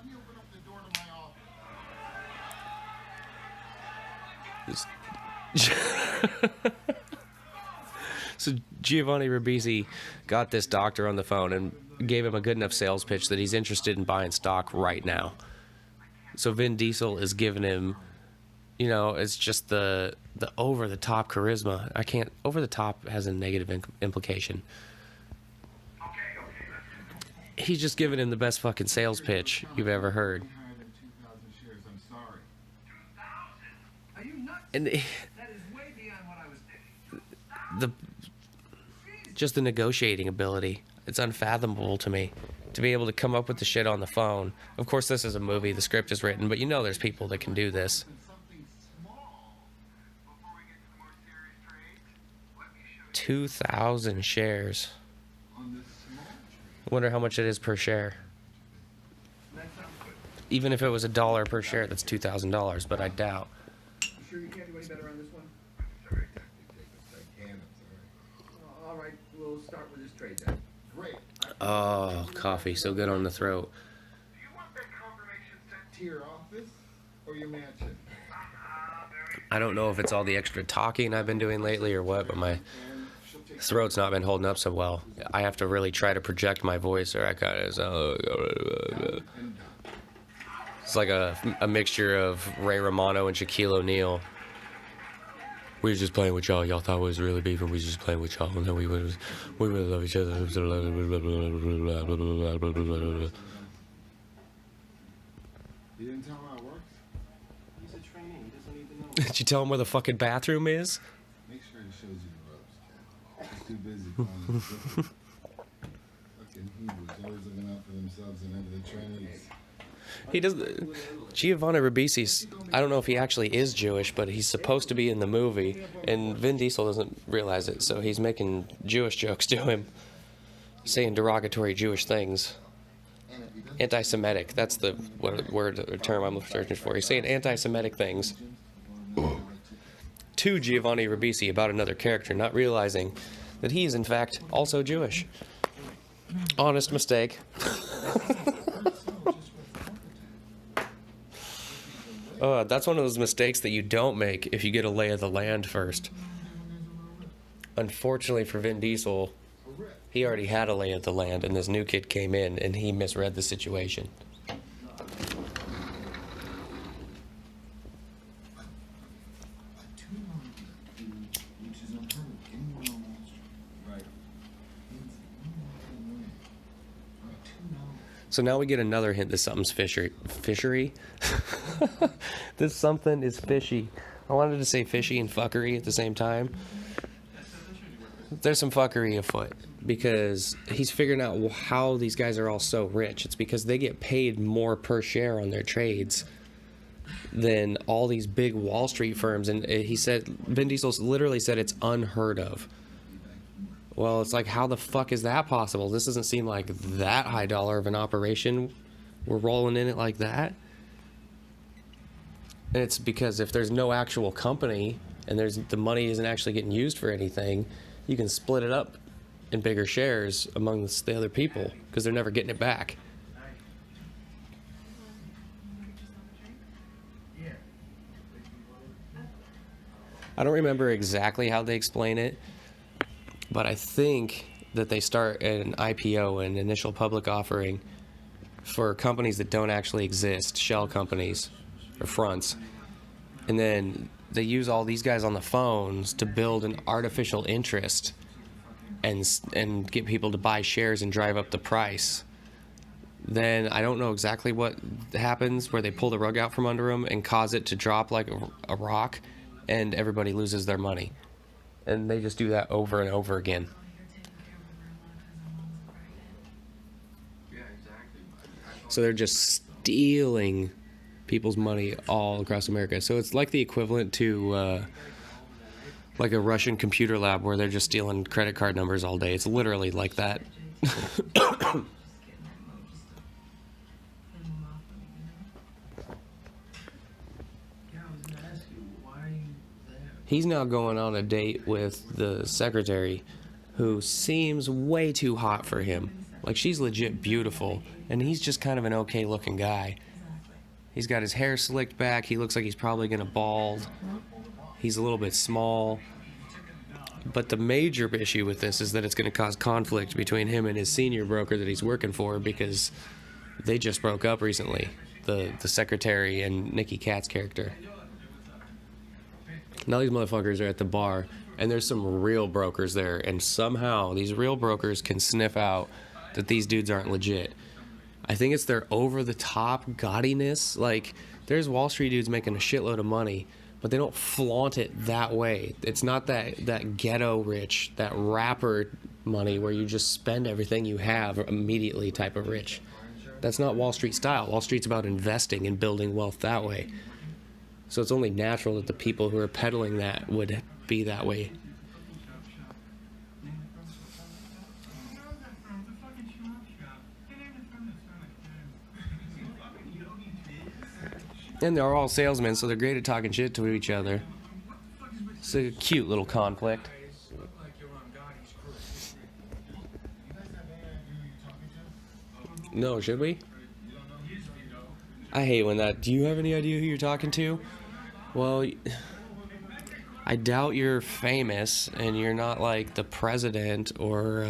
So Giovani RIbisi got this doctor on the phone and gave him a good enough sales pitch that he's interested in buying stock right now. So Vin Diesel is giving him, you know, it's just the over-the-top charisma. Over-the-top has a negative implication. He's just giving him the best fucking sales pitch you've ever heard. And just the negotiating ability, it's unfathomable to me to be able to come up with the shit on the phone. Of course, this is a movie, the script is written, but you know there's people that can do this. 2,000 shares. I wonder how much it is per share. Even if it was $1 per share, that's $2,000, but I doubt. You sure you can't do any better on this one? All right, we'll start with this trade then. Great. Oh, coffee, so good on the throat. Do you want that confirmation sent to your office or your mansion? I don't know if it's all the extra talking I've been doing lately or what, but my throat's not been holding up so well. I have to really try to project my voice or I kind of sound... It's like a mixture of Ray Romano and Shaquille O'Neal. We were just playing with y'all. Y'all thought we was really beefing. We was just playing with y'all. And then we really love each other. You didn't tell him how it works? He's a trainee. He doesn't need to know. Did you tell him where the fucking bathroom is? Make sure he shows you the ropes, Ken. He's too busy calling fucking Hebrews, always looking out for themselves and never the trainees. He does. Giovani RIbisi's, I don't know if he actually is Jewish, but he's supposed to be in the movie, and Vin Diesel doesn't realize it, so he's making Jewish jokes to him, saying derogatory Jewish things. Anti-Semitic, that's the word or term I'm searching for. He's saying anti-Semitic things to Giovani RIbisi about another character, not realizing that he is in fact also Jewish. Honest mistake. That's one of those mistakes that you don't make if you get a lay of the land first. Unfortunately for Vin Diesel, he already had a lay of the land, and this new kid came in, and he misread the situation. So now we get another hint that something's fishery? This something is fishy. I wanted to say fishy and fuckery at the same time. There's some fuckery afoot because he's figuring out how these guys are all so rich. It's because they get paid more per share on their trades than all these big Wall Street firms. And he said, Vin Diesel literally said it's unheard of. Well, it's like, how the fuck is that possible? This doesn't seem like that high dollar of an operation. We're rolling in it like that. And it's because if there's no actual company and the money isn't actually getting used for anything, you can split it up in bigger shares amongst the other people because they're never getting it back. I don't remember exactly how they explain it, but I think that they start an IPO, an initial public offering, for companies that don't actually exist, shell companies or fronts. And then they use all these guys on the phones to build an artificial interest and get people to buy shares and drive up the price. Then I don't know exactly what happens, where they pull the rug out from under them and cause it to drop like a rock, and everybody loses their money. And they just do that over and over again. Yeah, exactly. So they're just stealing people's money all across America. So it's like the equivalent to like a Russian computer lab where they're just stealing credit card numbers all day. It's literally like that. He's now going on a date with the secretary, who seems way too hot for him. Like, she's legit beautiful, and he's just kind of an okay looking guy. He's got his hair slicked back. He looks like he's probably gonna bald. He's a little bit small. But the major issue with this is that it's going to cause conflict between him and his senior broker that he's working for, because they just broke up recently, the secretary and Nikki Katz's character. Now these motherfuckers are at the bar, and there's some real brokers there, and somehow these real brokers can sniff out that these dudes aren't legit. I think it's their over-the-top gaudiness. Like, there's Wall Street dudes making a shitload of money, but they don't flaunt it that way. It's not that ghetto rich, that rapper money where you just spend everything you have immediately type of rich. That's not Wall Street style. Wall Street's about investing and building wealth that way. So it's only natural that the people who are peddling that would be that way. And they're all salesmen, so they're great at talking shit to each other. It's a cute little conflict. No, should we? I hate when that... Do you have any idea who you're talking to? Well, I doubt you're famous, and you're not like the president, or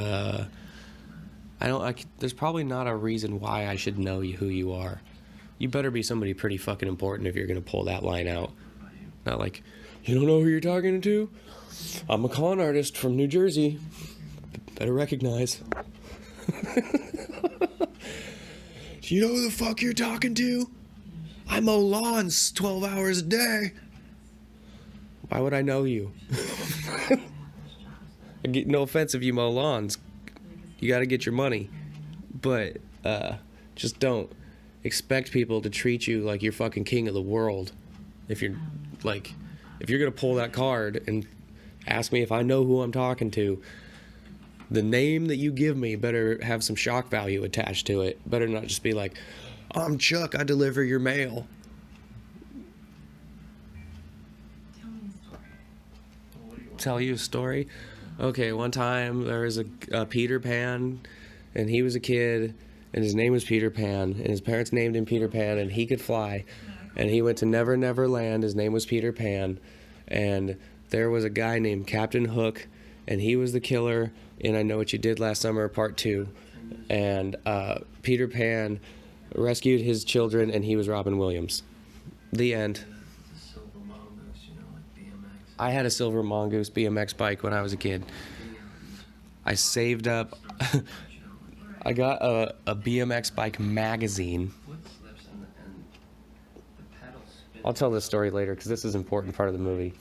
there's probably not a reason why I should know who you are. You better be somebody pretty fucking important if you're gonna pull that line out. Not like, you don't know who you're talking to? I'm a con artist from New Jersey. Better recognize. Do you know who the fuck you're talking to? I mow lawns 12 hours a day. Why would I know you? No offense if you mow lawns. You gotta get your money. But just don't expect people to treat you like you're fucking king of the world. If you're gonna pull that card and ask me if I know who I'm talking to, the name that you give me better have some shock value attached to it. Better not just be like, I'm Chuck, I deliver your mail. Tell you a story? Okay, one time there was a Peter Pan, and he was a kid, and his name was Peter Pan, and his parents named him Peter Pan, and he could fly, and he went to Never Never Land. His name was Peter Pan, and there was a guy named Captain Hook, and he was the killer in I Know What You Did Last Summer Part 2, and Peter Pan rescued his children, and he was Robin Williams. The end. I had a silver Mongoose BMX bike when I was a kid. I saved up. I got a BMX bike magazine. I'll tell this story later because this is an important part of the movie.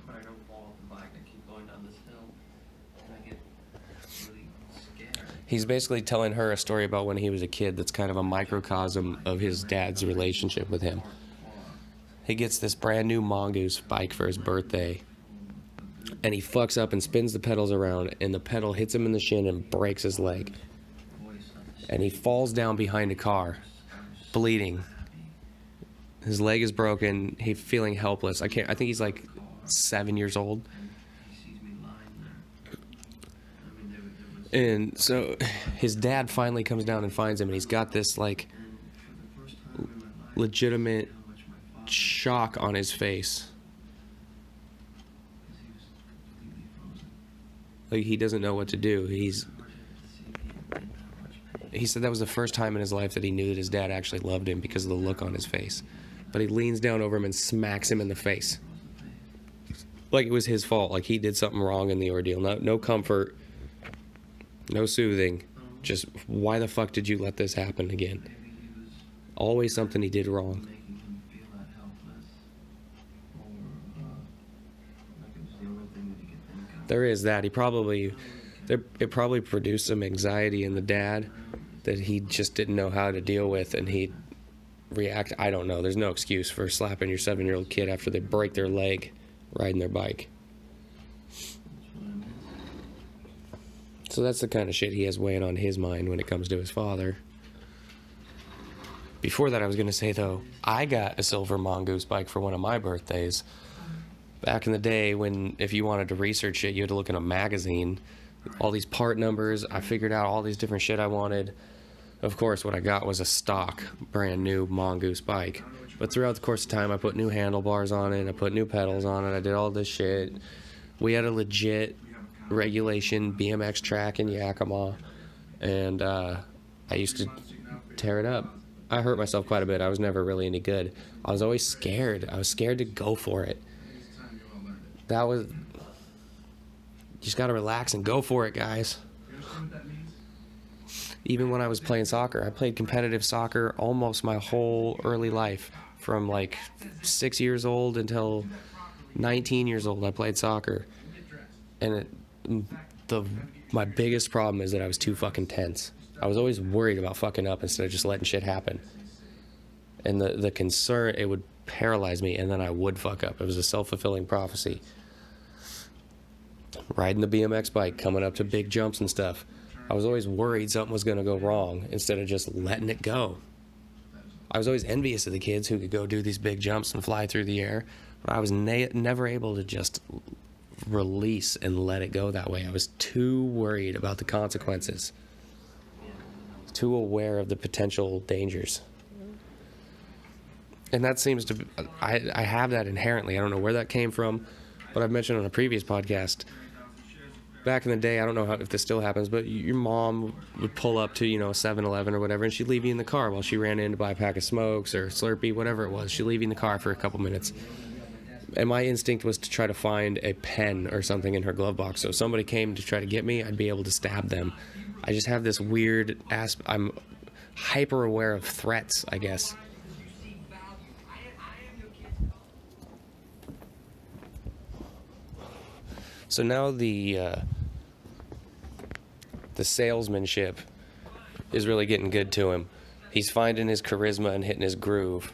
But I don't fall off the bike. I keep going down this hill, and I get really scared. He's basically telling her a story about when he was a kid that's kind of a microcosm of his dad's relationship with him. He gets this brand new Mongoose bike for his birthday, and he fucks up and spins the pedals around, and the pedal hits him in the shin and breaks his leg. And he falls down behind a car, bleeding. His leg is broken. He's feeling helpless. I think he's like 7 years old. And so his dad finally comes down and finds him, and he's got this like legitimate shock on his face. Like, he doesn't know what to do. He said that was the first time in his life that he knew that his dad actually loved him because of the look on his face. But he leans down over him and smacks him in the face. Like it was his fault. Like he did something wrong in the ordeal. No comfort. No soothing. Just, why the fuck did you let this happen again? Always something he did wrong. There is that. It probably produced some anxiety in the dad that he just didn't know how to deal with, and he'd react. I don't know. There's no excuse for slapping your 7-year-old kid after they break their leg riding their bike. So that's the kind of shit he has weighing on his mind when it comes to his father. Before that, I was going to say, though, I got a silver mongoose bike for one of my birthdays. Back in the day when, if you wanted to research it, you had to look in a magazine. All these part numbers, I figured out all these different shit I wanted. Of course, what I got was a stock, brand new mongoose bike. But throughout the course of time, I put new handlebars on it, I put new pedals on it, I did all this shit. We had a legit regulation BMX track in Yakima, and I used to tear it up. I hurt myself quite a bit. I was never really any good. I was always scared. I was scared to go for it. You just gotta relax and go for it, guys. Even when I was playing soccer, I played competitive soccer almost my whole early life. From like 6 years old until 19 years old, I played soccer. And my biggest problem is that I was too fucking tense. I was always worried about fucking up instead of just letting shit happen. And the concern, it would paralyze me, and then I would fuck up. It was a self-fulfilling prophecy. Riding the BMX bike, coming up to big jumps and stuff, I was always worried something was going to go wrong instead of just letting it go. I was always envious of the kids who could go do these big jumps and fly through the air, but I was never able to just release and let it go that way. I was too worried about the consequences, too aware of the potential dangers. And that seems to be, I have that inherently. I don't know where that came from, but I've mentioned on a previous podcast, back in the day, I don't know if this still happens, but your mom would pull up to, 7-Eleven or whatever, and she'd leave you in the car while she ran in to buy a pack of smokes or Slurpee, whatever it was. She'd leave you in the car for a couple minutes. And my instinct was to try to find a pen or something in her glove box. So if somebody came to try to get me, I'd be able to stab them. I just have this weird I'm hyper aware of threats, I guess. So now the salesmanship is really getting good to him. He's finding his charisma and hitting his groove.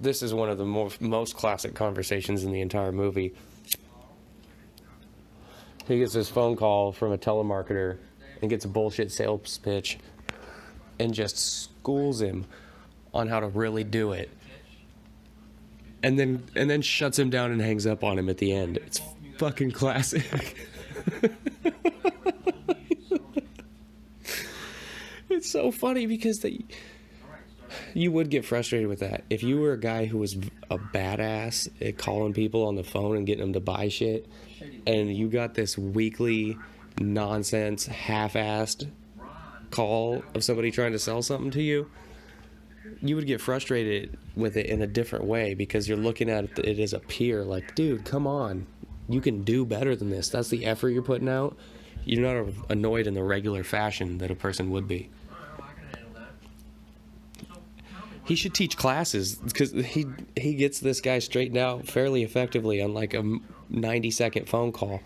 This is one of the most classic conversations in the entire movie. He gets this phone call from a telemarketer and gets a bullshit sales pitch and just schools him on how to really do it, and then shuts him down and hangs up on him at the end. It's fucking classic. It's so funny because you would get frustrated with that. If you were a guy who was a badass at calling people on the phone and getting them to buy shit, and you got this weekly nonsense half-assed call of somebody trying to sell something to you, you would get frustrated with it in a different way because you're looking at it as a peer, like, dude, come on, you can do better than this. That's the effort you're putting out. You're not annoyed in the regular fashion that a person would be. He should teach classes because he gets this guy straightened out fairly effectively on like a 90-second phone call.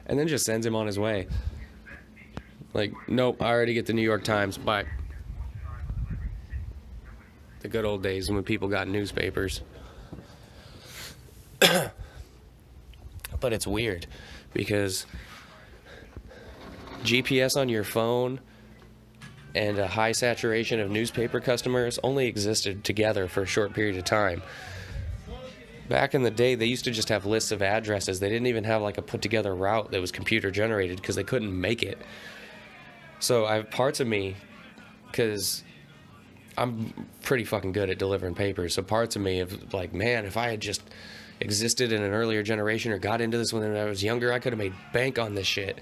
And then just sends him on his way. Like, nope, I already get the New York Times. Bye. The good old days when people got newspapers. But it's weird because GPS on your phone and a high saturation of newspaper customers only existed together for a short period of time. Back in the day, they used to just have lists of addresses. They didn't even have like a put together route that was computer generated because they couldn't make it. So I have parts of me, because I'm pretty fucking good at delivering papers, so parts of me have like, man, if I had just existed in an earlier generation or got into this when I was younger, I could have made bank on this shit.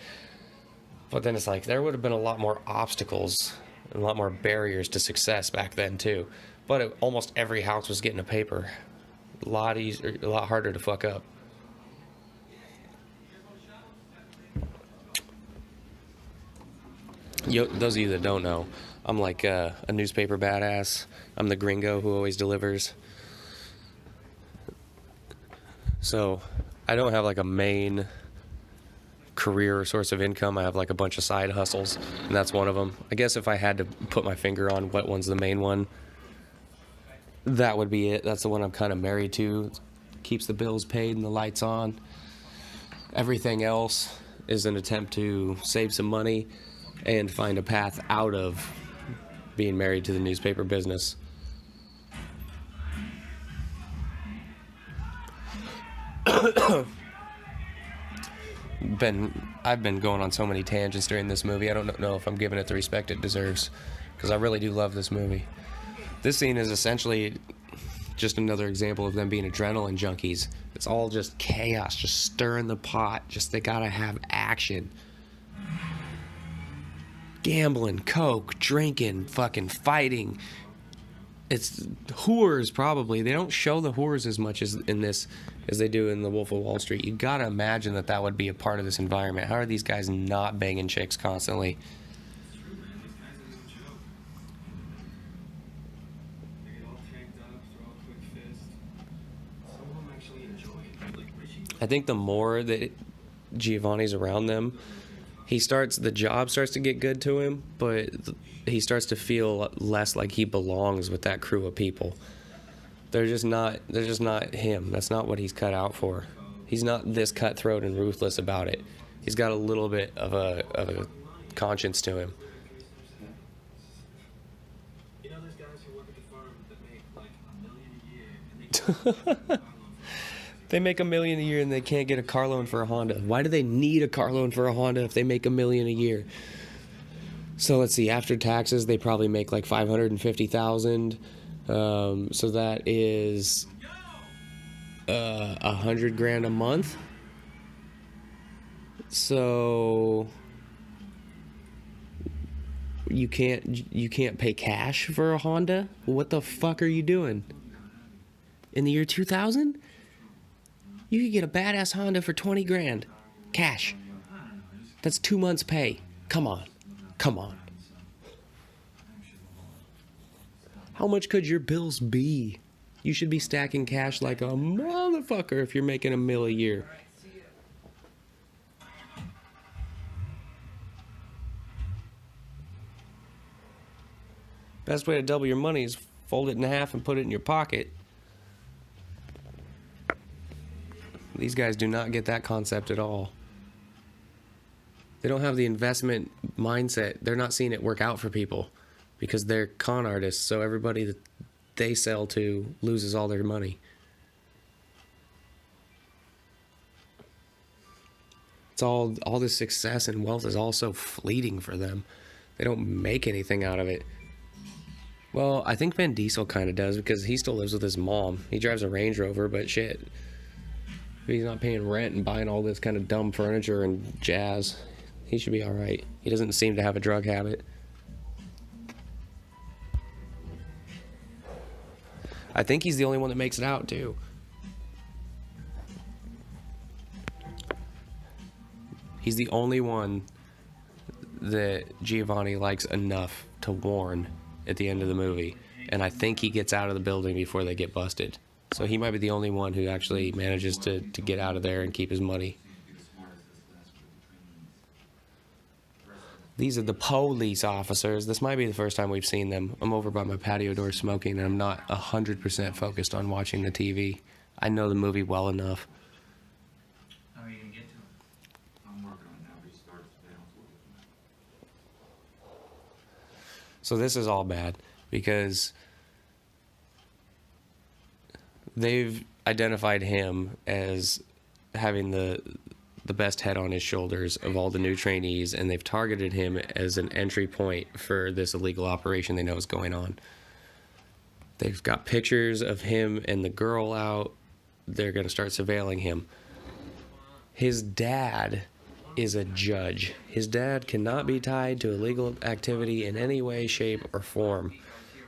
But then it's like, there would have been a lot more obstacles and a lot more barriers to success back then too. But almost every house was getting a paper. A lot easier, a lot harder to fuck up. Those of you that don't know, I'm like a newspaper badass. I'm the gringo who always delivers. So I don't have like a main career or source of income. I have like a bunch of side hustles, and that's one of them. I guess if I had to put my finger on what one's the main one, that would be it. That's the one I'm kind of married to. Keeps the bills paid and the lights on. Everything else is an attempt to save some money and find a path out of being married to the newspaper business. I've been going on so many tangents during this movie. I don't know if I'm giving it the respect it deserves, because I really do love this movie. This scene is essentially just another example of them being adrenaline junkies. It's all just chaos, just stirring the pot. Just they gotta have action. Gambling, coke, drinking, fucking fighting. It's whores, probably. They don't show the whores as much as in this as they do in The Wolf of Wall Street. You gotta imagine that that would be a part of this environment. How are these guys not banging chicks constantly? I think the more that Giovanni's around them, the job starts to get good to him, but he starts to feel less like he belongs with that crew of people. They're just not him. That's not what he's cut out for. He's not this cutthroat and ruthless about it. He's got a little bit of a conscience to him. You know, there's guys who work at the farm that make like $1 million a year, and they They make $1 million a year and they can't get a car loan for a Honda. Why do they need a car loan for a Honda if they make $1 million a year? So let's see. After taxes, they probably make like $550,000. So that is $100,000 a month. So you can't pay cash for a Honda? What the fuck are you doing? In the year 2000? You could get a badass Honda for $20,000 cash. That's 2 months' pay. Come on. How much could your bills be? You should be stacking cash like a motherfucker if you're making $1 million a year. Best way to double your money is fold it in half and put it in your pocket. These guys do not get that concept at all. They don't have the investment mindset. They're not seeing it work out for people because they're con artists, so everybody that they sell to loses all their money. It's all this success and wealth is all so fleeting for them. They don't make anything out of it. Well, I think Vin Diesel kind of does because he still lives with his mom. He drives a Range Rover, but shit. He's not paying rent and buying all this kind of dumb furniture and jazz. He should be alright. He doesn't seem to have a drug habit. I think he's the only one that makes it out, too. He's the only one that Giovani likes enough to warn at the end of the movie. And I think he gets out of the building before they get busted. So he might be the only one who actually manages to get out of there and keep his money. These are the police officers. This might be the first time we've seen them. I'm over by my patio door smoking, and I'm not 100% focused on watching the TV. I know the movie well enough. How are you gonna get to him? I'm working on it now, but he starts today. So this is all bad because they've identified him as having the best head on his shoulders of all the new trainees, and they've targeted him as an entry point for this illegal operation they know is going on. They've got pictures of him and the girl out. They're going to start surveilling him. His dad is a judge. His dad cannot be tied to illegal activity in any way, shape, or form.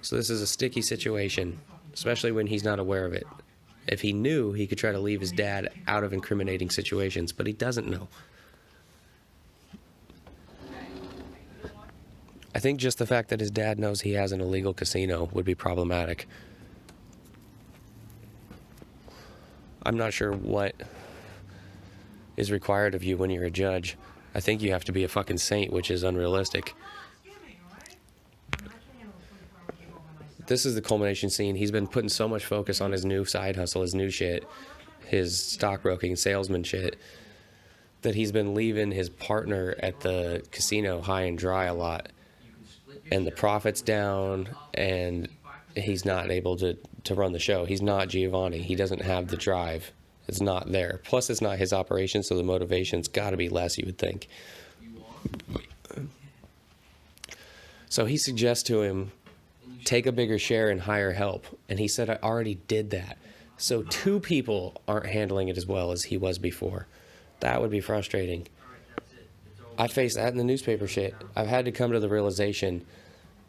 So this is a sticky situation, especially when he's not aware of it. If he knew, he could try to leave his dad out of incriminating situations, but he doesn't know. I think just the fact that his dad knows he has an illegal casino would be problematic. I'm not sure what is required of you when you're a judge. I think you have to be a fucking saint, which is unrealistic. This is the culmination scene. He's been putting so much focus on his new side hustle, his new shit, his stockbroking, salesman shit, that he's been leaving his partner at the casino high and dry a lot. And the profit's down, and he's not able to run the show. He's not Giovani. He doesn't have the drive. It's not there. Plus, it's not his operation, so the motivation's got to be less, you would think. So he suggests to him, take a bigger share and hire help. And he said, I already did that. So 2 people aren't handling it as well as he was before. That would be frustrating. I face that in the newspaper shit. I've had to come to the realization,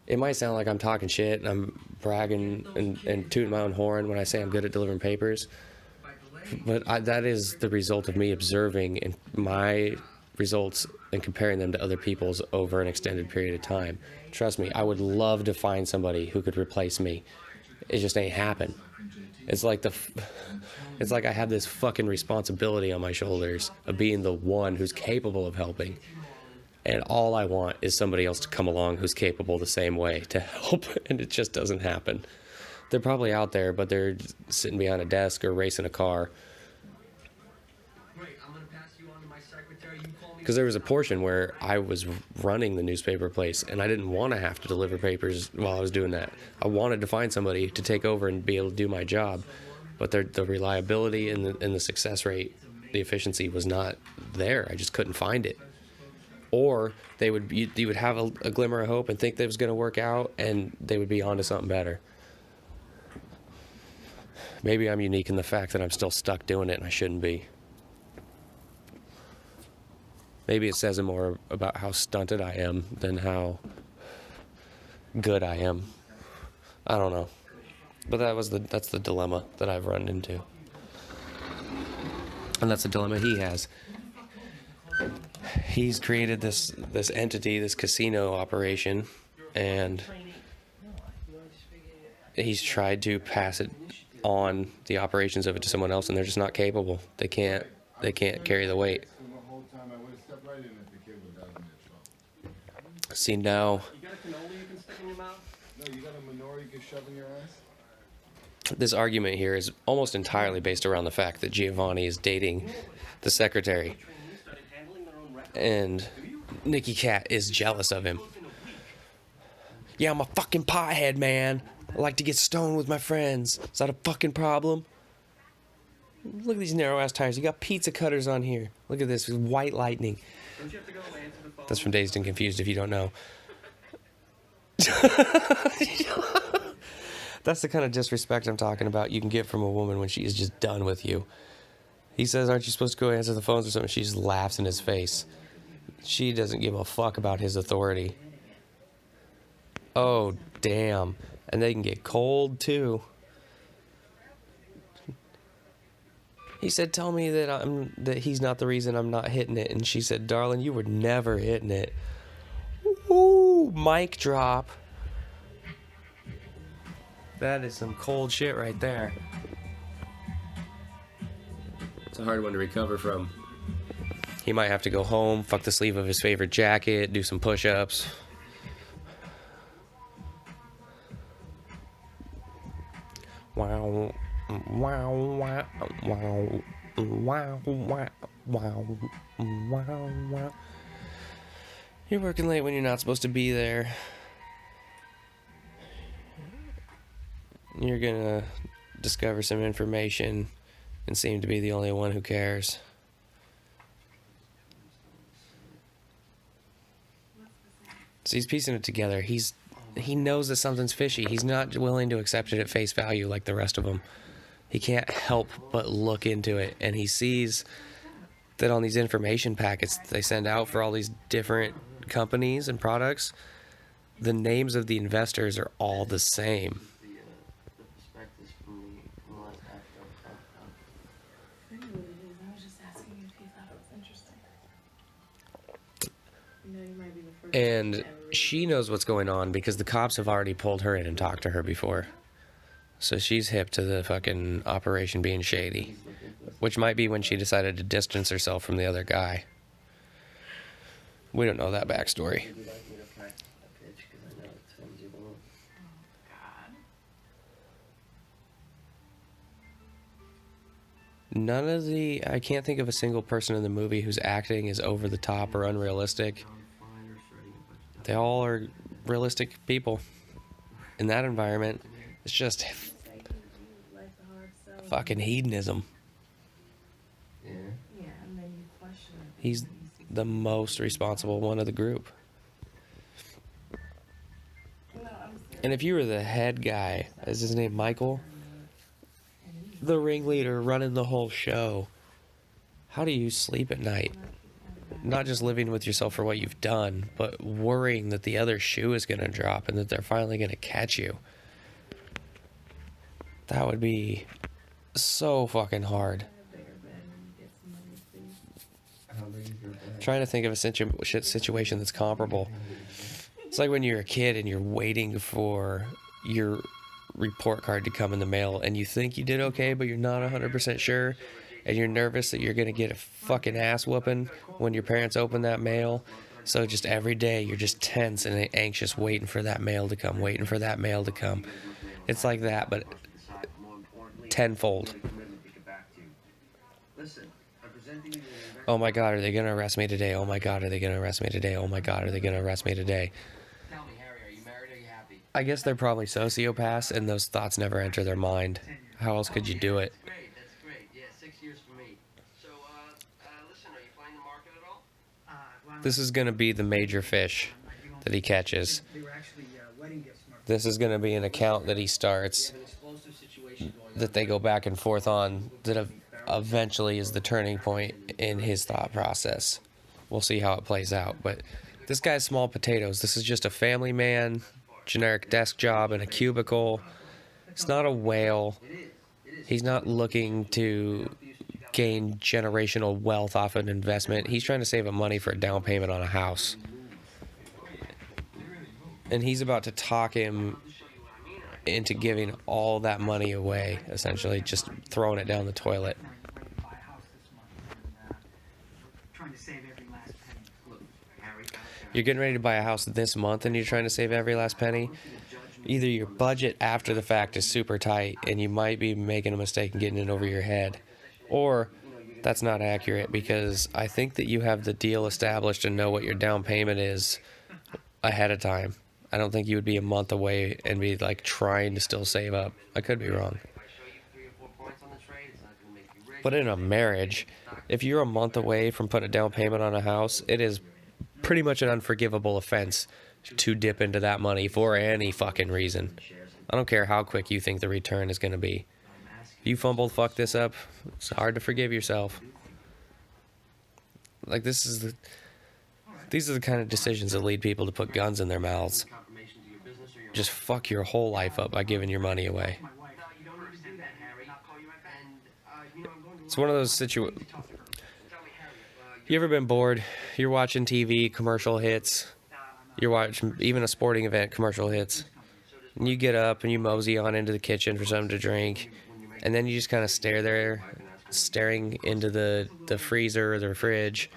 it might sound like I'm talking shit and I'm bragging and tooting my own horn when I say I'm good at delivering papers. But that is the result of me observing and my results and comparing them to other people's over an extended period of time. Trust me, I would love to find somebody who could replace me. It just ain't happen. It's like I have this fucking responsibility on my shoulders of being the one who's capable of helping. And all I want is somebody else to come along who's capable the same way to help, and it just doesn't happen. They're probably out there, but they're sitting behind a desk or racing a car. Because there was a portion where I was running the newspaper place, and I didn't want to have to deliver papers while I was doing that. I wanted to find somebody to take over and be able to do my job, but the reliability and the success rate, the efficiency was not there. I just couldn't find it. Or you would have a glimmer of hope and think that it was going to work out, and they would be onto something better. Maybe I'm unique in the fact that I'm still stuck doing it and I shouldn't be. Maybe it says more about how stunted I am than how good I am. I don't know. But that's the dilemma that I've run into. And that's the dilemma he has. He's created this entity, this casino operation, and he's tried to pass it on, the operations of it, to someone else, and they're just not capable. They can't carry the weight. See, now You got a cannoli you can stick in your mouth? No, you got a menorah you can shove in your ass? this argument here is almost entirely based around the fact that Giovani is dating the secretary, and Nicky Cat is jealous of him. Yeah, I'm a fucking pothead, man. I like to get stoned with my friends. Is that a fucking problem? Look at these narrow-ass tires. You got pizza cutters on here. Look at this, white lightning. That's from Dazed and Confused, if you don't know. That's the kind of disrespect I'm talking about you can get from a woman when she is just done with you. He says, aren't you supposed to go answer the phones or something? She just laughs in his face. She doesn't give a fuck about his authority. Oh, damn. And they can get cold, too. He said, tell me that he's not the reason I'm not hitting it. And she said, darling, you were never hitting it. Ooh, mic drop. That is some cold shit right there. It's a hard one to recover from. He might have to go home, fuck the sleeve of his favorite jacket, do some push-ups. Wow, wow, wow, wow, wow, wow, wow, wow, wow. You're working late when you're not supposed to be there. You're gonna discover some information and seem to be the only one who cares. So he's piecing it together. He knows that something's fishy. He's not willing to accept it at face value like the rest of them. He can't help but look into it, and he sees that on these information packets they send out for all these different companies and products, the names of the investors are all the same. The perspectives from the last after I talked about. I knew what it is. I was just asking if he thought it was interesting. You know, you might be the first And person to ever she knows what's going on because the cops have already pulled her in and talked to her before. So she's hip to the fucking operation being shady, which might be when she decided to distance herself from the other guy. We don't know that backstory. Would you like me to practice a pitch? Because I know it turns you on. None of I can't think of a single person in the movie whose acting is over the top or unrealistic. They all are realistic people. In that environment, it's just fucking hedonism. Yeah. Yeah, and then you question it. He's the most responsible one of the group. No, I'm serious. And if you were the head guy, is his name Michael? The ringleader running the whole show. How do you sleep at night? Not just living with yourself for what you've done, but worrying that the other shoe is going to drop and that they're finally going to catch you. That would be so fucking hard. Trying to think of a situation that's comparable. It's like when you're a kid and you're waiting for your report card to come in the mail and you think you did okay, but you're not 100% sure, and you're nervous that you're going to get a fucking ass whooping when your parents open that mail. So just every day you're just tense and anxious, waiting for that mail to come, waiting for that mail to come. It's like that, but tenfold. Oh my God, are they going to arrest me today? Oh my God, are they going to arrest me today? Oh my God, are they going to arrest me today? Tell me, Harry, are you married or are you happy? I guess they're probably sociopaths and those thoughts never enter their mind. How else could you do it? That's great. Yeah, 6 years for me. So, listen, are you playing the market at all? This is going to be the major fish that he catches. This is going to be an account that he starts, An explosive situation going on. that they go back and forth on, that eventually is the turning point in his thought process. We'll see how it plays out. But this guy's small potatoes. This is just a family man, generic desk job in a cubicle. It's not a whale. He's not looking to gain generational wealth off an investment. He's trying to save up money for a down payment on a house. And he's about to talk him into giving all that money away, essentially, just throwing it down the toilet. Trying to save every last penny. Look, Harry. You're getting ready to buy a house this month and you're trying to save every last penny. Either your budget after the fact is super tight and you might be making a mistake and getting it over your head, or that's not accurate, because I think that you have the deal established and know what your down payment is ahead of time. I don't think you would be a month away and be like trying to still save up. I could be wrong. If I show you 3 or 4 points on the trade, it's not going to make you rich. But in a marriage, if you're a month away from putting a down payment on a house, it is pretty much an unforgivable offense to dip into that money for any fucking reason. I don't care how quick you think the return is going to be. If you fuck this up, it's hard to forgive yourself. Like, these are the kind of decisions that lead people to put guns in their mouths. Confirmation to your business or your Just fuck your whole life up by giving your money away. My wife. No, you don't understand that, Harry. I'll call you right back. And, I'm going to... It's one of those situations. Tell me, Harry, You ever been bored? You're watching TV, commercial hits. You're watching even a sporting event, commercial hits. And you get up and you mosey on into the kitchen for something to drink. And then you just kind of stare there, staring into the freezer or the fridge.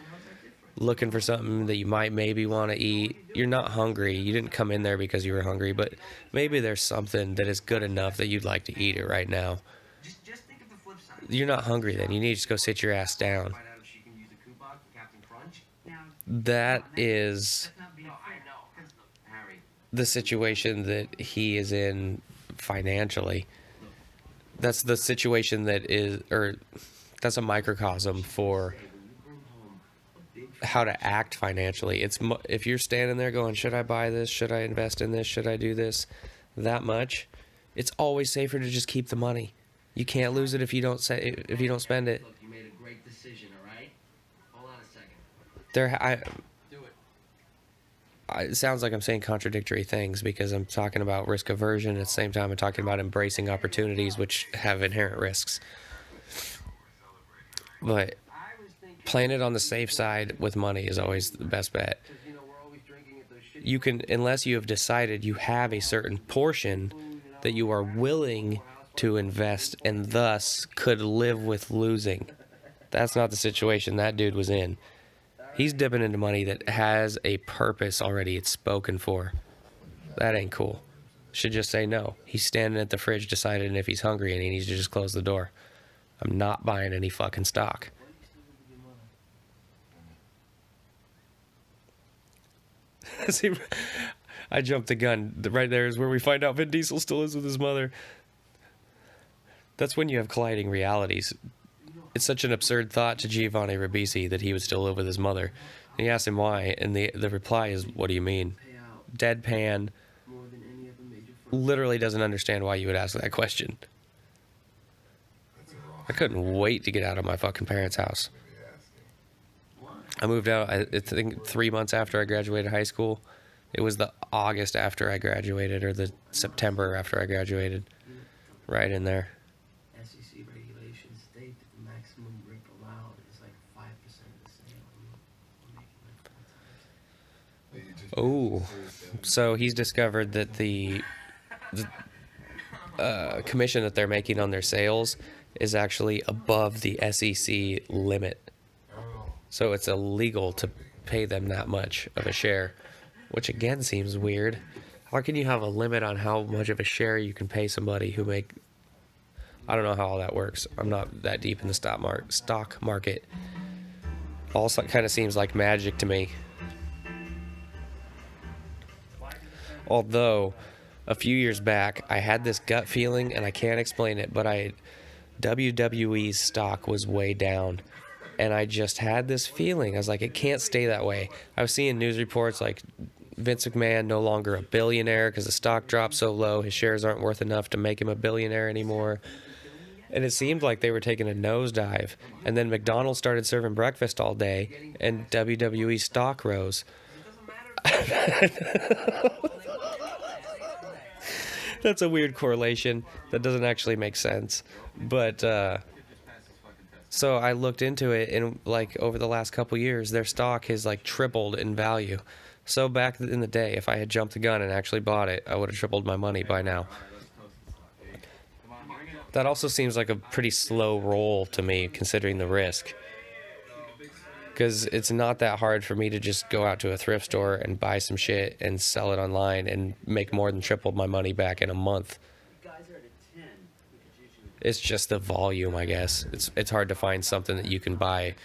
looking for something that you might maybe want to eat. You're not hungry. You didn't come in there because you were hungry, but maybe there's something that is good enough that you'd like to eat it right now. Just think of the flip side. You're not hungry then. You need to just go sit your ass down. Find out if she can use the coupon for Captain Crunch. That is No, I know. Harry. the situation that he is in financially. That's the situation that is, or that's a microcosm for how to act financially. If you're standing there going, should I buy this? Should I invest in this? Should I do this? That much, it's always safer to just keep the money. You can't lose it if you don't spend it. Look, you made a great decision, all right? Hold on a second. Do it. It sounds like I'm saying contradictory things because I'm talking about risk aversion at the same time I'm talking about embracing opportunities which have inherent risks. But playing it on the safe side with money is always the best bet. You know, we're always drinking at those shitty You can, unless you have decided you have a certain portion that you are willing to invest and thus could live with losing. That's not the situation that dude was in. He's dipping into money that has a purpose already. It's spoken for. That ain't cool. Should just say no. He's standing at the fridge deciding if he's hungry and he needs to just close the door. I'm not buying any fucking stock. See, I jumped the gun. Right there is where we find out Vin Diesel still is with his mother. That's when you have colliding realities. It's such an absurd thought to Giovani RIbisi that he would still live with his mother. And he asked him why, and the reply is, what do you mean? Deadpan, more than any other major firm. literally doesn't understand why you would ask that question. I couldn't wait to get out of my fucking parents' house. I moved out, I think 3 months after I graduated high school. It was the August after I graduated, or the September after I graduated. Right in there. SEC regulations state that the maximum rip allowed is like 5% of the sale. We're making like 4 times. Oh, so he's discovered that the commission that they're making on their sales is actually above the SEC limit. So it's illegal to pay them that much of a share, which again seems weird. How can you have a limit on how much of a share you can pay somebody who make... I don't know how all that works. I'm not that deep in the stock market. Also, kind of seems like magic to me. Although, a few years back, I had this gut feeling, and I can't explain it, but WWE's stock was way down. And I just had this feeling. I was like, it can't stay that way. I was seeing news reports like Vince McMahon no longer a billionaire because the stock dropped so low. His shares aren't worth enough to make him a billionaire anymore. And it seemed like they were taking a nosedive. And then McDonald's started serving breakfast all day, and WWE stock rose. That's a weird correlation. That doesn't actually make sense. But, so I looked into it, and like over the last couple years, their stock has like tripled in value. So back in the day, if I had jumped the gun and actually bought it, I would have tripled my money by now. That also seems like a pretty slow roll to me, considering the risk. Because it's not that hard for me to just go out to a thrift store and buy some shit and sell it online and make more than triple my money back in a month. It's just the volume, I guess. It's hard to find something that you can buy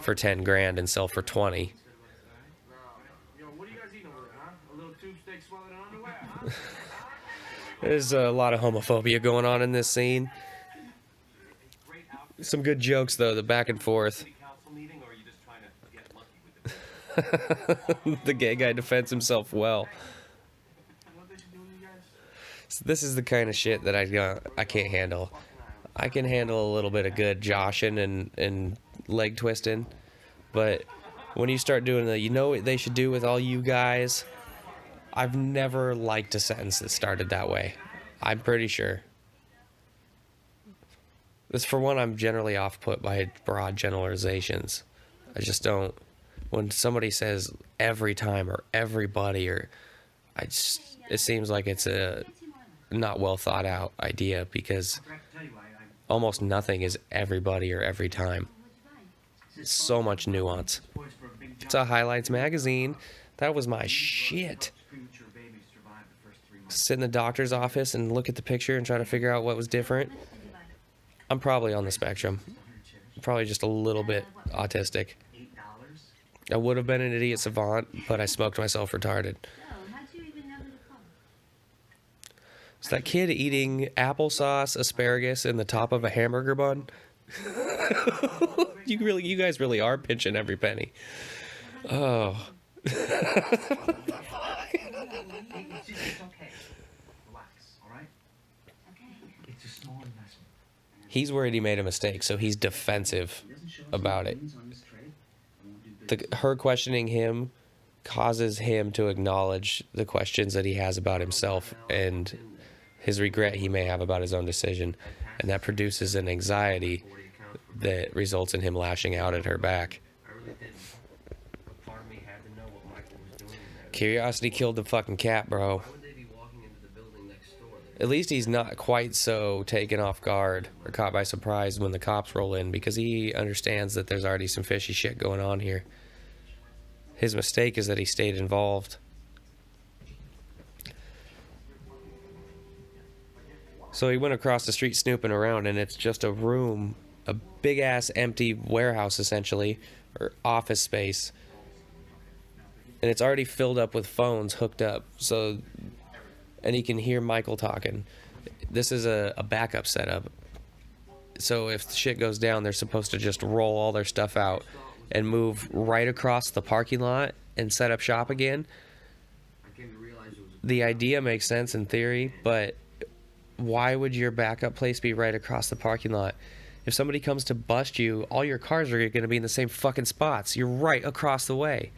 for 10 grand and sell for 20. Yo, what are you guys eating over there, huh? A little tube steak swallowed in underwear, huh? There's a lot of homophobia going on in this scene. Some good jokes, though, the back and forth. The gay guy defends himself well. So this is the kind of shit that I can't handle. I can handle a little bit of good joshing and leg twisting, but when you start doing the, you know what they should do with all you guys? I've never liked a sentence that started that way. I'm pretty sure. This, for one, I'm generally off-put by broad generalizations. I just don't. When somebody says every time or everybody, or it seems like it's a not well thought out idea, because almost nothing is everybody or every time. So much nuance. It's a highlights magazine. That was my shit. Premature babies survive the first 3 months. Sit in the doctor's office and look at the picture and try to figure out what was different. I'm probably on the spectrum. Probably just a little bit autistic. $8? I would have been an idiot savant, but I smoked myself retarded. Is that kid eating applesauce, asparagus in the top of a hamburger bun? You guys really are pinching every penny. Oh. It's okay. Relax, all right? It's a small investment. He's worried he made a mistake, so he's defensive about it. Her questioning him causes him to acknowledge the questions that he has about himself and his regret he may have about his own decision, and that produces an anxiety that results in him lashing out at her back. I really didn't. But part of me had to know what Michael was doing in there. Curiosity killed the fucking cat, bro. Why would they be walking into the building next door? At least he's not quite so taken off guard or caught by surprise when the cops roll in, because he understands that there's already some fishy shit going on here. His mistake is that he stayed involved. So he went across the street snooping around, and it's just a room, a big-ass empty warehouse, essentially, or office space. And it's already filled up with phones hooked up, so... And he can hear Michael talking. This is a backup setup. So if the shit goes down, they're supposed to just roll all their stuff out and move right across the parking lot and set up shop again. I came to realize it was The idea makes sense in theory, but why would your backup place be right across the parking lot? If somebody comes to bust you, all your cars are going to be in the same fucking spots. You're right across the way.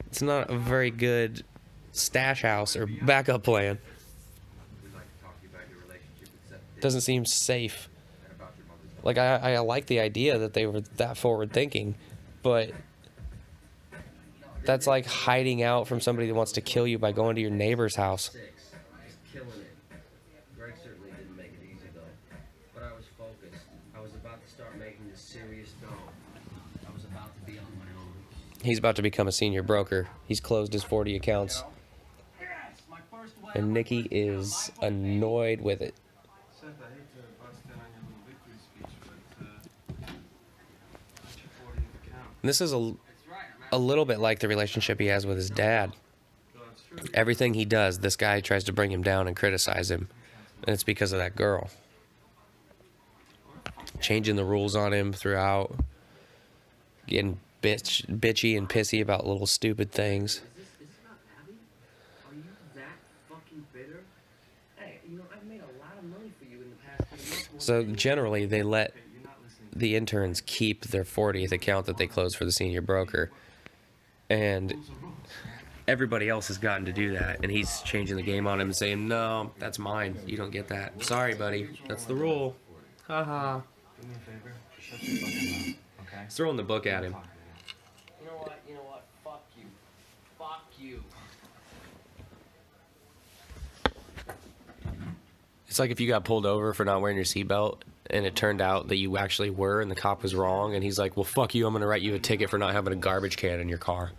It's not a very good stash house or backup plan. we'd like to talk to you about your relationship with Seth Doesn't seem safe. and about your mother's death. Like, I like the idea that they were that forward thinking, but that's like hiding out from somebody that wants to kill you by going to your neighbor's house. 6, just killing it. Greg certainly didn't make it easy though. But I was focused. I was about to start making this serious dough. I was about to be on my own. He's about to become a senior broker. He's closed his 40 accounts, and Nikki is annoyed with it. Seth, I hate to bust in on your little victory speech, but what's your 40th account? And this is a little bit like the relationship he has with his dad. Well, that's true. Everything he does, this guy tries to bring him down and criticize him, and it's because of that girl. Changing the rules on him throughout, getting bitchy and pissy about little stupid things. Is this about Abby? Are you that fucking bitter? Hey, you know, I've made a lot of money for you in the past 3 months. more So than generally, they let You're not listening. the interns keep their 40th account that they closed for the senior broker, and everybody else has gotten to do that, and he's changing the game on him and saying, no, that's mine, you don't get that. Sorry, buddy, that's the rule. Haha. Do me a favor. Shut your fucking mouth, okay? He's throwing the book at him. You know what? You know what? Fuck you. Fuck you. It's like if you got pulled over for not wearing your seatbelt, and it turned out that you actually were, and the cop was wrong, and he's like, well, fuck you, I'm going to write you a ticket for not having a garbage can in your car.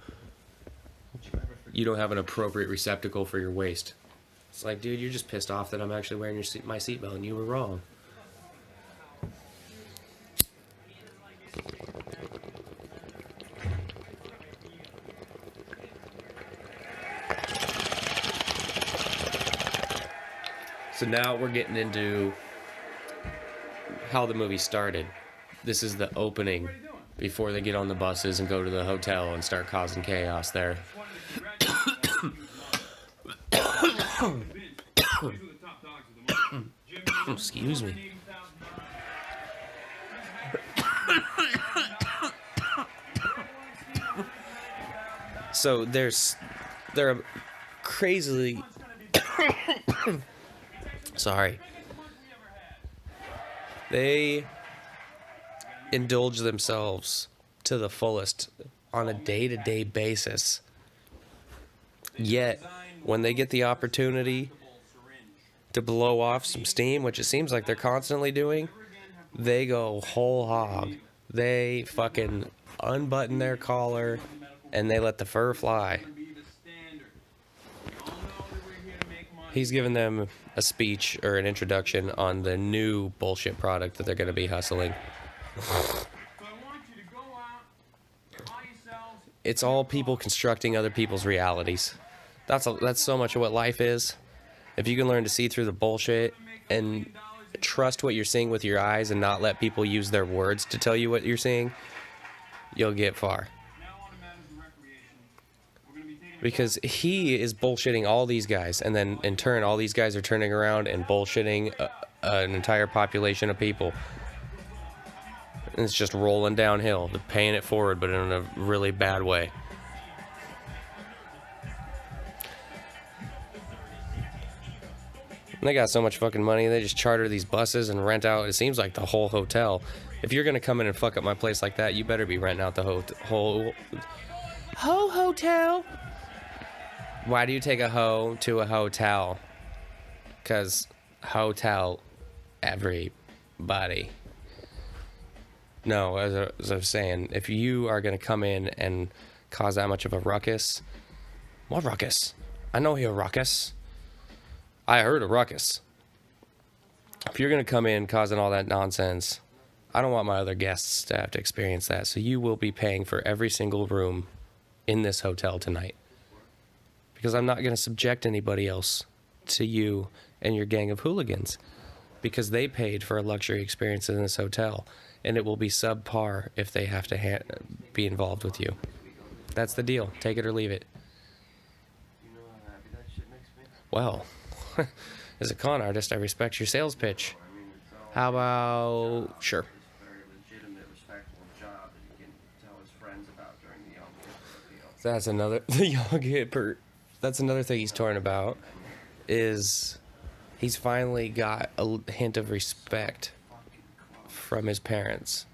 You don't have an appropriate receptacle for your waste. It's like, dude, you're just pissed off that I'm actually wearing my seatbelt, and you were wrong. So now we're getting into how the movie started. This is the opening before they get on the buses and go to the hotel and start causing chaos there. Excuse me. So they're crazily sorry. They indulge themselves to the fullest on a day-to-day basis. Yet, when they get the opportunity to blow off some steam, which it seems like they're constantly doing, they go whole hog. They fucking unbutton their collar, and they let the fur fly. He's giving them a speech or an introduction on the new bullshit product that they're going to be hustling. It's all people constructing other people's realities. That's so much of what life is. If you can learn to see through the bullshit and trust what you're seeing with your eyes and not let people use their words to tell you what you're seeing, you'll get far. Because he is bullshitting all these guys, and then in turn all these guys are turning around and bullshitting an entire population of people. And it's just rolling downhill. They're paying it forward, but in a really bad way. And they got so much fucking money, they just charter these buses and rent out, it seems like, the whole hotel. If you're gonna come in and fuck up my place like that, you better be renting out the whole hotel. Why do you take a hoe to a hotel? Because hotel everybody. No, as I was saying, if you are going to come in and cause that much of a ruckus... What ruckus? I know you're a ruckus. I heard a ruckus. If you're going to come in causing all that nonsense, I don't want my other guests to have to experience that. So you will be paying for every single room in this hotel tonight. Because I'm not going to subject anybody else to you and your gang of hooligans. Because they paid for a luxury experience in this hotel. And it will be subpar if they have to be involved with you. That's the deal. Take it or leave it. Well, as a con artist, I respect your sales pitch. How about... Sure. That's another... The young hipper... That's another thing he's torn about, is he's finally got a hint of respect from his parents.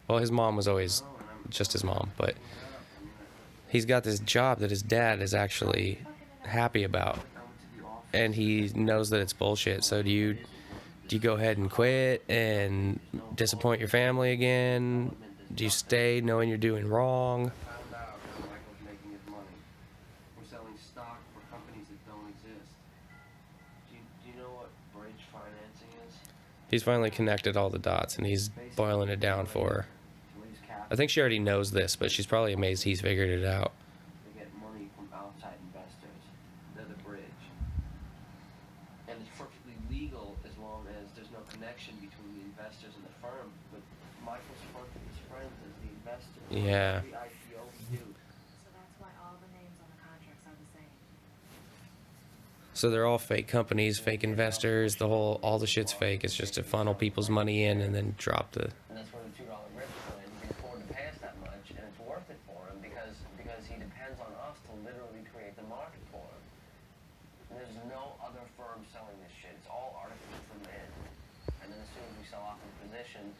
Well, his mom was always just his mom, but he's got this job that his dad is actually happy about, and he knows that it's bullshit. So do you go ahead and quit and disappoint your family again? Do you stay knowing you're doing wrong? He's finally connected all the dots, and he's boiling it down for her. I think she already knows this, but she's probably amazed he's figured it out. They get money from outside investors. They're the bridge. And it's perfectly legal as long as there's no connection between the investors and the firm. But Michael's friends as the investor. Yeah. Every IPO we do. So that's why all the names on the contracts are the same. So they're all fake companies, fake investors, all the shit's fake. It's just to funnel people's money in and then drop the... And that's where the $2 rip comes in. He can afford to pay us that much, and it's worth it for him because he depends on us to literally create the market for him. And there's no other firm selling this shit. It's all artificial from in. And then as soon as we sell off in position,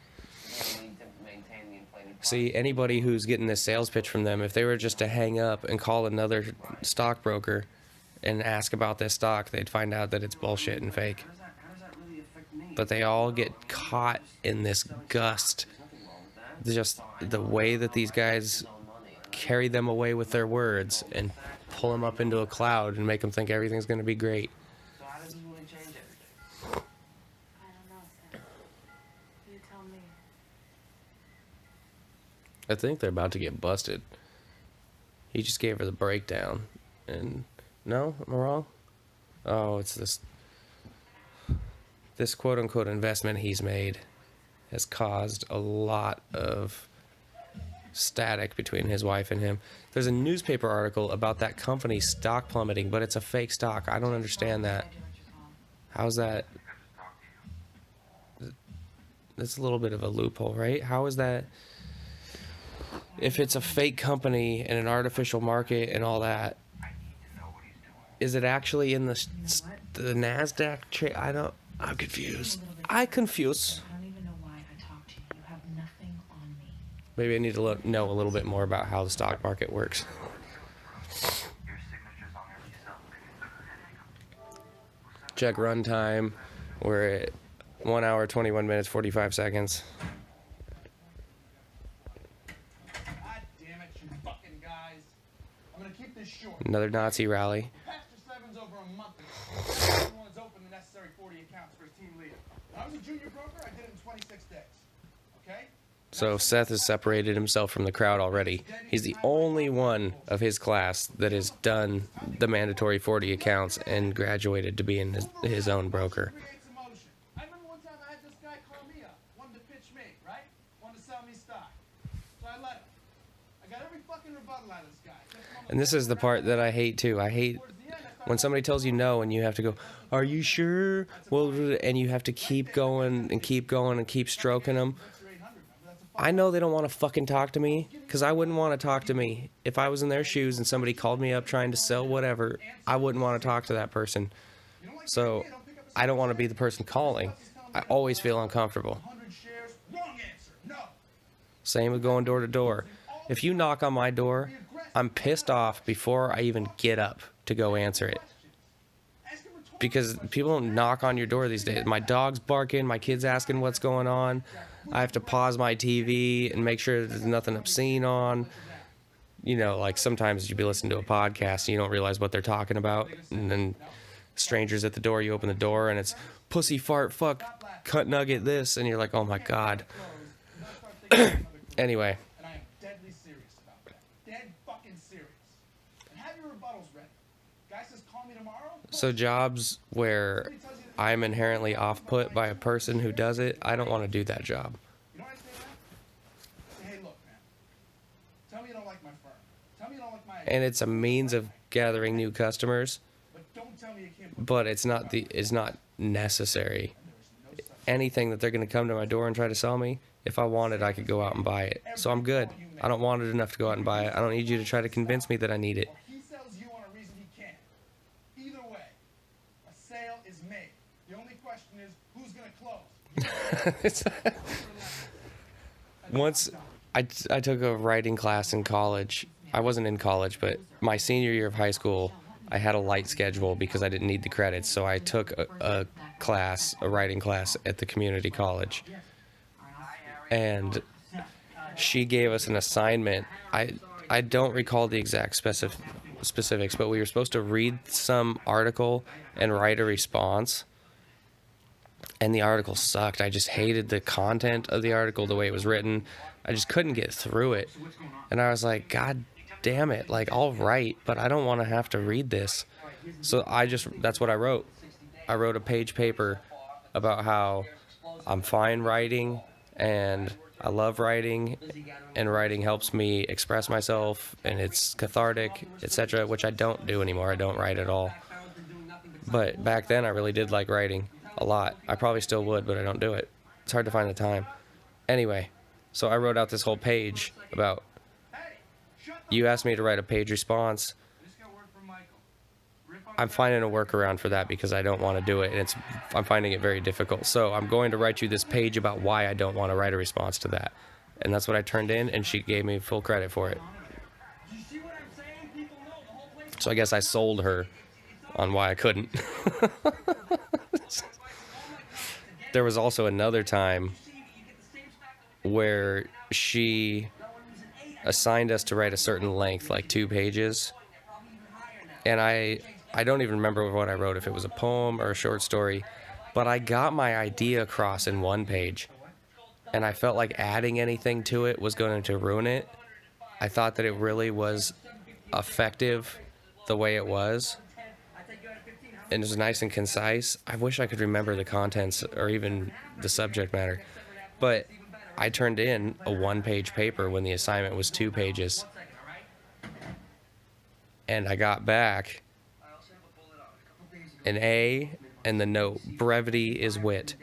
we need to maintain the inflated price. See, anybody who's getting this sales pitch from them, if they were just to hang up and call another stockbroker and ask about this stock, they'd find out that it's bullshit and fake. How does that really affect me? But they all get caught in this gust. Just the way that these guys carry them away with their words and pull them up into a cloud and make them think everything's going to be great. So how does this really change everything? I don't know, Sam. You tell me. I think they're about to get busted. He just gave her the breakdown. And no, am I wrong? Oh, it's this quote-unquote investment he's made has caused a lot of static between his wife and him. There's a newspaper article about that company's stock plummeting, but it's a fake stock. I don't understand that. How's that? That's a little bit of a loophole, right? How is that? If it's a fake company and an artificial market and all that, is it actually in the NASDAQ trade? I'm confused. I don't even know why I talked to you. You have nothing on me. Maybe I need to know a little bit more about how the stock market works. Check runtime. We're at 1 hour, 21 minutes, 45 seconds. God damn it, you fucking guys. Another Nazi rally. Pastor Seven's over a month ago. Everyone's opened the necessary 40 accounts for his team leader. When I was a junior broker, I did it in 26 days. Okay? So Seth has separated himself from the crowd already. He's the only one of his class that has done the mandatory 40 accounts and graduated to being his own broker. Creates emotion. I remember one time I had this guy call me up, wanted to pitch me, right? Wanted to sell me stock. So I let him. I got every fucking rebuttal out of this guy. And this is the part that I hate too. I hate when somebody tells you no and you have to go, "Are you sure?" Well, and you have to keep going and keep going and keep stroking them. I know they don't want to fucking talk to me, because I wouldn't want to talk to me. If I was in their shoes and somebody called me up trying to sell whatever, I wouldn't want to talk to that person. So I don't want to be the person calling. I always feel uncomfortable. 100 shares, wrong answer. No. Same with going door to door. If you knock on my door, I'm pissed off before I even get up to go answer it. Because people don't knock on your door these days. My dog's barking, my kid's asking what's going on. I have to pause my TV and make sure there's nothing obscene on. You know, like sometimes you'll be listening to a podcast and you don't realize what they're talking about. And then strangers at the door, you open the door and it's pussy, fart, fuck, cut nugget, this. And you're like, oh my God. Anyway. And I am deadly serious about that. Dead fucking serious. And have your rebuttals ready. Guy says call me tomorrow. So jobs where I'm inherently off-put by a person who does it, I don't want to do that job. You know what I say to them? Say, hey, look, man. Tell me you don't like my firm. Tell me you don't like my... And it's a means of gathering new customers, But don't tell me you can't... but it's not necessary. Anything that they're going to come to my door and try to sell me, if I wanted, I could go out and buy it. So I'm good. I don't want it enough to go out and buy it. I don't need you to try to convince me that I need it. Or he sells you on a reason he can't. Either way, a sale is made. The only question is, who's going to close? Once I took a writing class in college. I wasn't in college, but my senior year of high school, I had a light schedule because I didn't need the credits. So I took a writing class at the community college. And she gave us an assignment. I don't recall the exact specifics, but we were supposed to read some article and write a response. And the article sucked. I just hated the content of the article, the way it was written. I just couldn't get through it. And I was like, God damn it. Like, I'll write, but I don't want to have to read this. So that's what I wrote. I wrote a page paper about how I'm fine writing and I love writing and writing helps me express myself and it's cathartic, etc., which I don't do anymore. I don't write at all. But back then I really did like writing a lot. I probably still would, but I don't do it. It's hard to find the time. Anyway, so I wrote out this whole page about, you asked me to write a page response. I'm finding a workaround for that because I don't want to do it, and I'm finding it very difficult. So I'm going to write you this page about why I don't want to write a response to that. And that's what I turned in, and she gave me full credit for it. So I guess I sold her on why I couldn't. There was also another time where she assigned us to write a certain length, like 2 pages. And I don't even remember what I wrote, if it was a poem or a short story, but I got my idea across in 1 page. And I felt like adding anything to it was going to ruin it. I thought that it really was effective the way it was. And it was nice and concise. I wish I could remember the contents or even the subject matter. But I turned in a 1-page paper when the assignment was 2 pages. And I got back an A and the note, brevity is wit.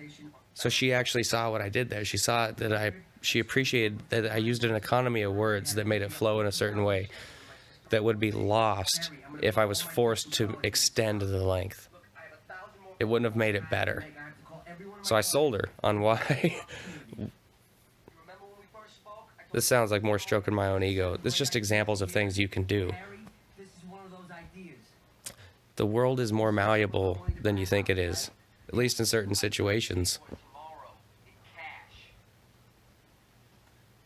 So she actually saw what I did there. She saw that she appreciated that I used an economy of words that made it flow in a certain way that would be lost if I was forced to extend the length. It wouldn't have made it better. So I sold her on why. This sounds like more stroking my own ego. It's just examples of things you can do. The world is more malleable than you think it is, at least in certain situations.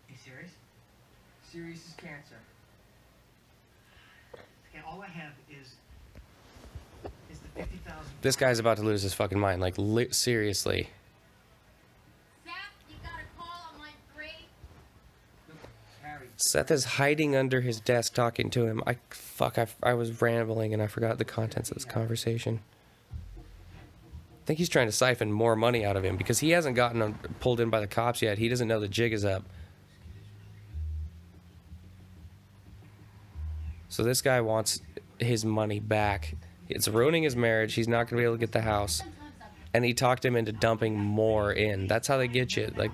You serious? Serious as cancer. Okay, all I have This guy's about to lose his fucking mind. Like, seriously. Seth, you got a call on line 3? Seth is hiding under his desk talking to him. I was rambling and I forgot the contents of this conversation. I think he's trying to siphon more money out of him because he hasn't gotten pulled in by the cops yet. He doesn't know the jig is up. So this guy wants his money back. It's ruining his marriage. He's not going to be able to get the house. And he talked him into dumping more in. That's how they get you. Like,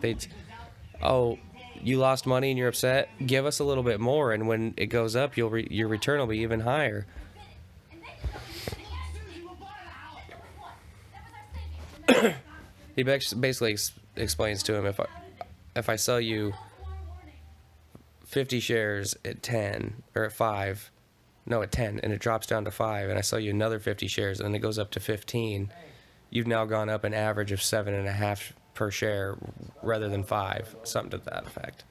oh, you lost money and you're upset? Give us a little bit more, and when it goes up, your return will be even higher. He basically explains to him, if I sell you 50 shares at 10 or at 5, no, at 10, and it drops down to 5, and I sell you another 50 shares and it goes up to 15, you've now gone up an average of 7.5 per share rather than 5, something to that effect.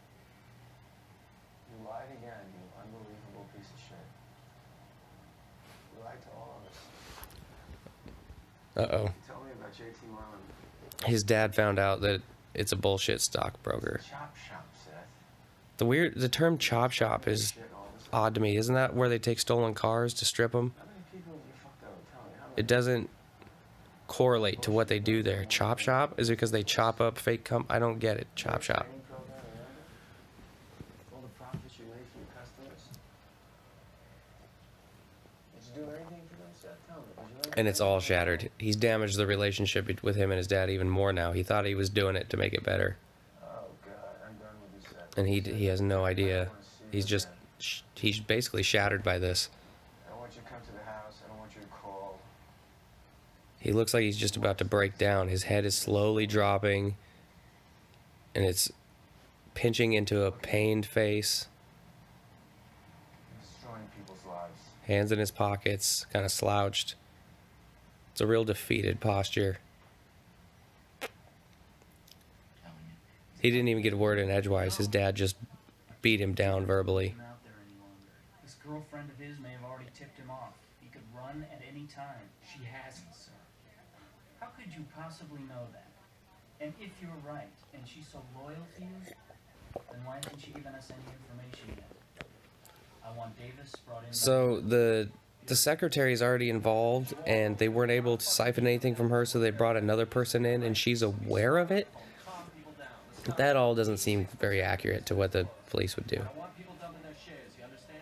You lied again, you unbelievable piece of shit. You lied to all of us. Uh-oh. Tell me about JT Marlin. His dad found out that it's a bullshit stockbroker. Chop shop, Seth. The term chop shop is odd to me. Isn't that where they take stolen cars to strip them? How many people have you fucked over? Tell me, how many? It doesn't correlate to what they do there. Chop shop? Is it because they chop up fake I don't get it. Chop shop. Training program, remember? All the profits you made for your customers. Did you do anything for them, Seth? Tell me. Did you ever And it's all shattered. He's damaged the relationship with him and his dad even more now. He thought he was doing it to make it better. Oh, God. I'm done with you, Seth. And he has no idea. He's basically shattered by this. I don't want you to come to the house. I don't want you to call. He looks like he's just about to break down. His head is slowly dropping, and it's pinching into a pained face. Destroying people's lives. Hands in his pockets, kind of slouched. It's a real defeated posture. He didn't even get a word in edgewise. His dad just beat him down verbally. Out there any longer. This girlfriend of his may have already tipped him off. He could run at any time. She hasn't, sir. How could you possibly know that? And if you're right, and she's so loyal to you, then why hasn't she given us any information yet? I want Davis brought in. So the secretary is already involved, and they weren't able to siphon anything from her, so they brought another person in, and she's aware of it. That all doesn't seem very accurate to what the police would do. I want people dumping their shares, you understand?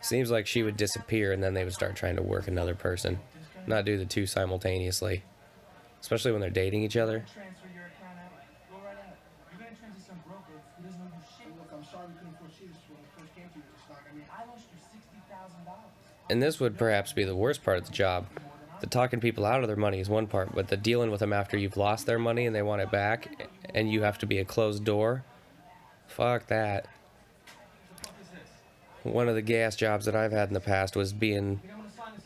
Seems like she would disappear, and then they would start trying to work another person, not do the two simultaneously, especially when they're dating each other. Transfer your account out. Go right ahead. You're gonna transfer some broker who doesn't know you shit. Look, I'm sorry we couldn't foresee this when we first came to you with the stock. I mean, I lost you $60,000. And this would perhaps be the worst part of the job. The talking people out of their money is one part, but the dealing with them after you've lost their money and they want it back, and you have to be a closed door, fuck that. One of the gas jobs that I've had in the past was being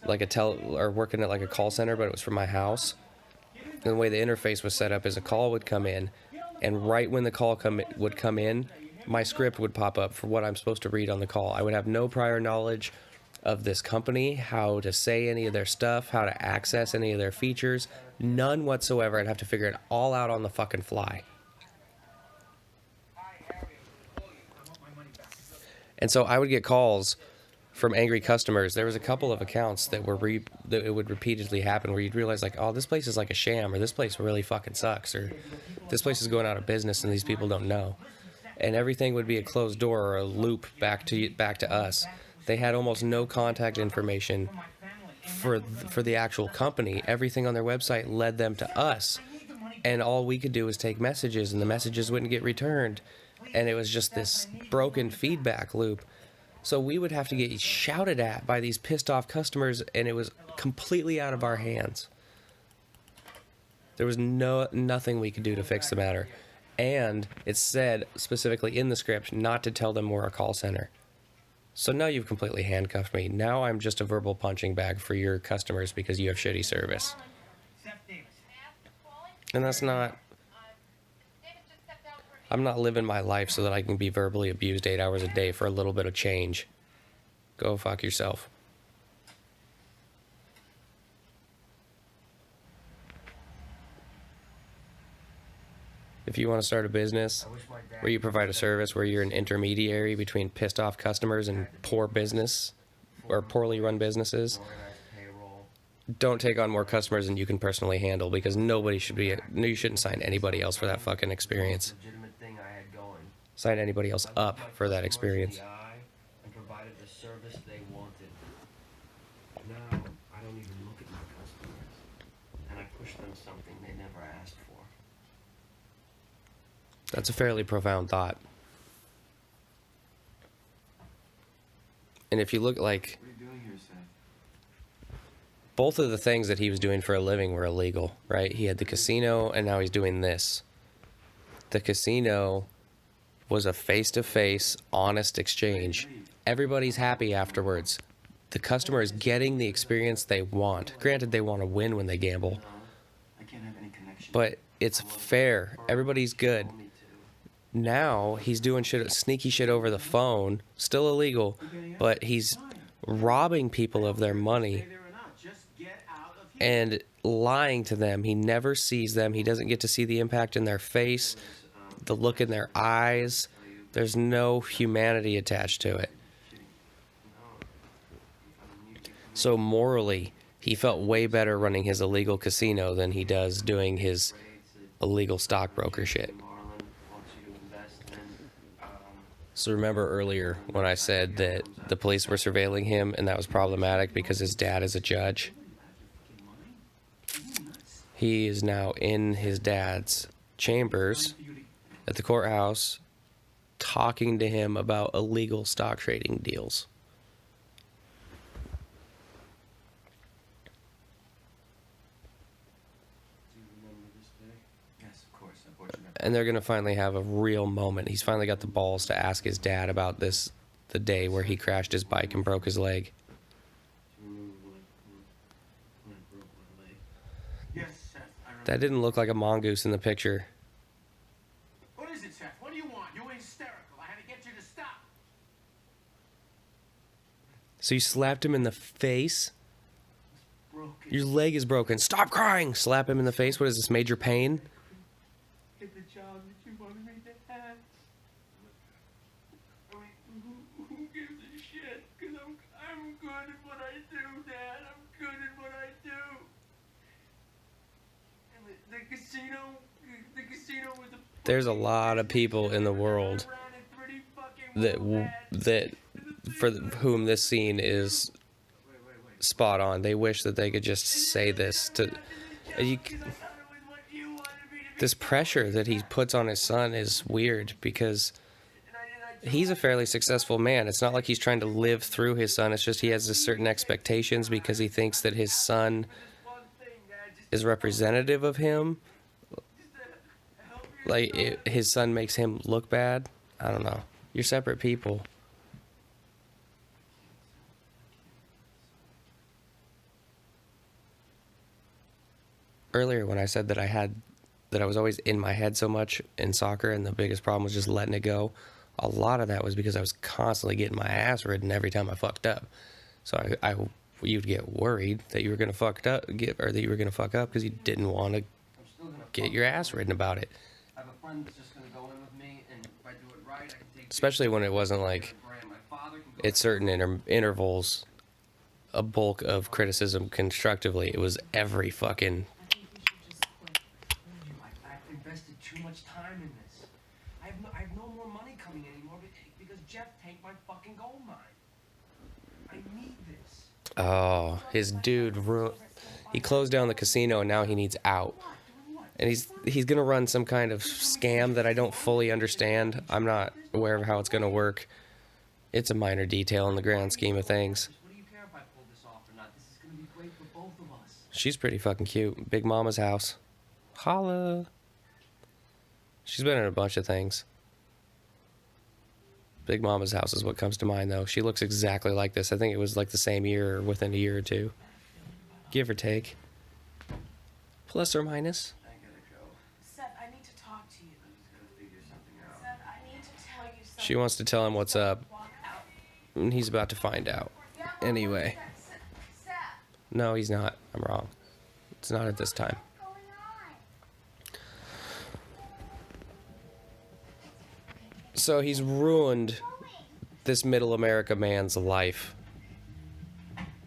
like working at like a call center, but it was from my house. And the way the interface was set up is a call would come in, and right when the call would come in, my script would pop up for what I'm supposed to read on the call. I would have no prior knowledge of this company, how to say any of their stuff, how to access any of their features, none whatsoever. I'd have to figure it all out on the fucking fly. And so I would get calls from angry customers. There was a couple of accounts that that it would repeatedly happen where you'd realize like, oh, this place is like a sham, or this place really fucking sucks, or this place is going out of business and these people don't know. And everything would be a closed door or a loop back to us. They had almost no contact information for the actual company. Everything on their website led them to us, and all we could do was take messages, and the messages wouldn't get returned, and it was just this broken feedback loop. So we would have to get shouted at by these pissed off customers, and it was completely out of our hands. There was nothing we could do to fix the matter, and it said specifically in the script not to tell them we're a call center. So now you've completely handcuffed me. Now I'm just a verbal punching bag for your customers because you have shitty service. And that's not... I'm not living my life so that I can be verbally abused 8 hours a day for a little bit of change. Go fuck yourself. if you want to start a business I wish my dad where you provide a service where you're an intermediary between pissed off customers and poor business or poorly run businesses, organized payroll. don't take on more customers than you can personally handle, because you shouldn't sign anybody else for that fucking experience. Legitimate thing I had going. Sign anybody else I up looked my for that customers in experience. the eye and provided the service they wanted. Now I don't even look at my customers, and I push them something they never asked for. That's a fairly profound thought. And if you look, like, What are you doing here, Seth? both of the things that he was doing for a living were illegal, right? He had the casino, and now he's doing this. The casino was a face-to-face, honest exchange. Everybody's happy afterwards. The customer is getting the experience they want. Granted, they want to win when they gamble, No, I can't have any connection. but it's fair. Everybody's good. Told me to. Now he's doing sneaky shit over the phone, still illegal, but he's robbing people of their money and lying to them. He never sees them. He doesn't get to see the impact in their face, the look in their eyes. There's no humanity attached to it. So morally, he felt way better running his illegal casino than he does doing his illegal stockbroker shit. Marlon wants you to invest in, So remember earlier when I said that the police were surveilling him and that was problematic because his dad is a judge? He is now in his dad's chambers at the courthouse talking to him about illegal stock trading deals. do you remember this day? Yes, of course. I bought you that. And they're going to finally have a real moment. He's finally got the balls to ask his dad about this, the day where he crashed his bike and broke his leg. Do you remember when I broke my leg? Yes, Seth. I remember. That didn't look like a mongoose in the picture. What is it, Seth? What do you want? You were hysterical. I had to get you to stop. So you slapped him in the face? Broken. Your leg is broken. Stop crying! Slap him in the face. What is this, major pain? Get the job that you wanted me to have. I mean, who gives a shit? Because I'm good at what I do, Dad. I'm good at what I do. And the casino was a... There's a lot of people in the world that for whom this scene is spot on. They wish that they could just say this to this pressure that he puts on his son is weird, because he's a fairly successful man. It's not like he's trying to live through his son. It's just he has this certain expectations because he thinks that his son is representative of him. Like, his son makes him look bad. I don't know. You're separate people. Earlier when I said that I was always in my head so much in soccer and the biggest problem was just letting it go, a lot of that was because I was constantly getting my ass ridden every time I fucked up. So you'd get worried that you were gonna fuck up because you didn't want to get your ass ridden about it. I have a friend that's just gonna go in with me, and if I do it right, I can take... Especially when it wasn't like My father can go... at certain intervals a bulk of criticism constructively. It was every fucking... I think you should just quit. I've invested too much time in this. I have no more money coming anymore because Jeff tanked my fucking gold mine. I need this. Oh, his dude he closed down the casino and now he needs out. And he's gonna run some kind of scam that I don't fully understand. I'm not aware of how it's gonna work. It's a minor detail in the grand scheme of things. What do you care if I pull this off or not? This is gonna be great for both of us. She's pretty fucking cute. Big Mama's house. Holla. She's been in a bunch of things. Big Mama's house is what comes to mind, though. She looks exactly like this. I think it was like the same year or within a year or two. Give or take. Plus or minus. I gotta go. Seth, I need to talk to you. I just gotta figure something out. Seth, I need to tell you something. She wants to tell him what's up, Walk out. and he's about to find out. Anyway. Seth, No, he's not. I'm wrong. It's not at this time. what's going on? So he's ruined this middle America man's life.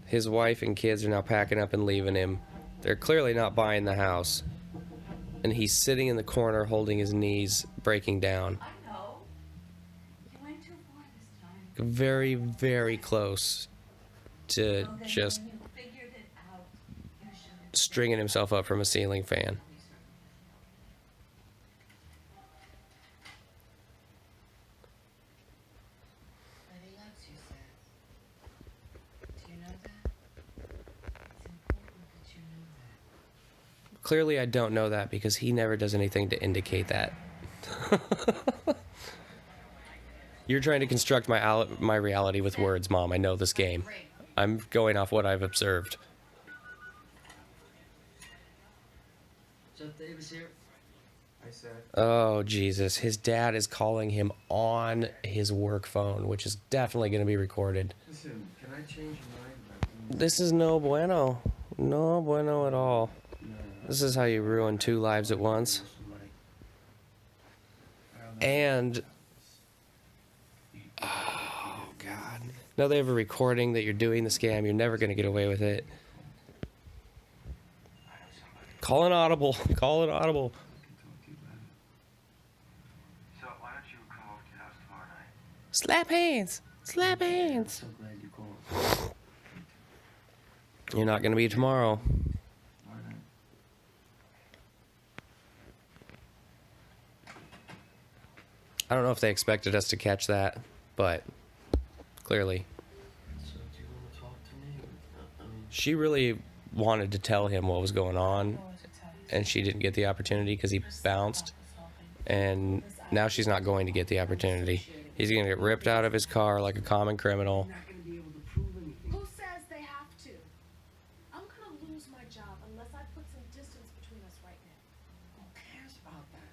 His wife and kids are now packing up and leaving him. They're clearly not buying the house. And he's sitting in the corner holding his knees, breaking down. I know. You went too far this time. Very, very close to Well, then just when you figured it out, you should have stringing himself up from a ceiling fan. But he loves you, Seth. Do you know that? It's important that you know that. Clearly, I don't know that because he never does anything to indicate that. You're trying to construct my reality with words, Mom. I know this game. I'm going off what I've observed. Seth Davis here. I said, Oh, Jesus. His dad is calling him on his work phone, which is definitely going to be recorded. Listen, can I change your mind about This is no bueno. No bueno at all. This is how you ruin two lives at once. And... oh, God. Now they have a recording that you're doing the scam. You're never going to get away with it. Call an audible. Call an audible. So why don't you come over to the house tomorrow night? Slap hands. Slap hands. So glad you called. You're not going to be tomorrow. Why not? I don't know if they expected us to catch that, but clearly. So do you want to talk to me? I mean, She really wanted to tell him what was going on, and she didn't get the opportunity because he bounced. And now she's not going to get the opportunity. He's going to get ripped out of his car like a common criminal. you're not going to be able to prove anything. Who says they have to? I'm gonna lose my job unless I put some distance between us right now. Who cares about that?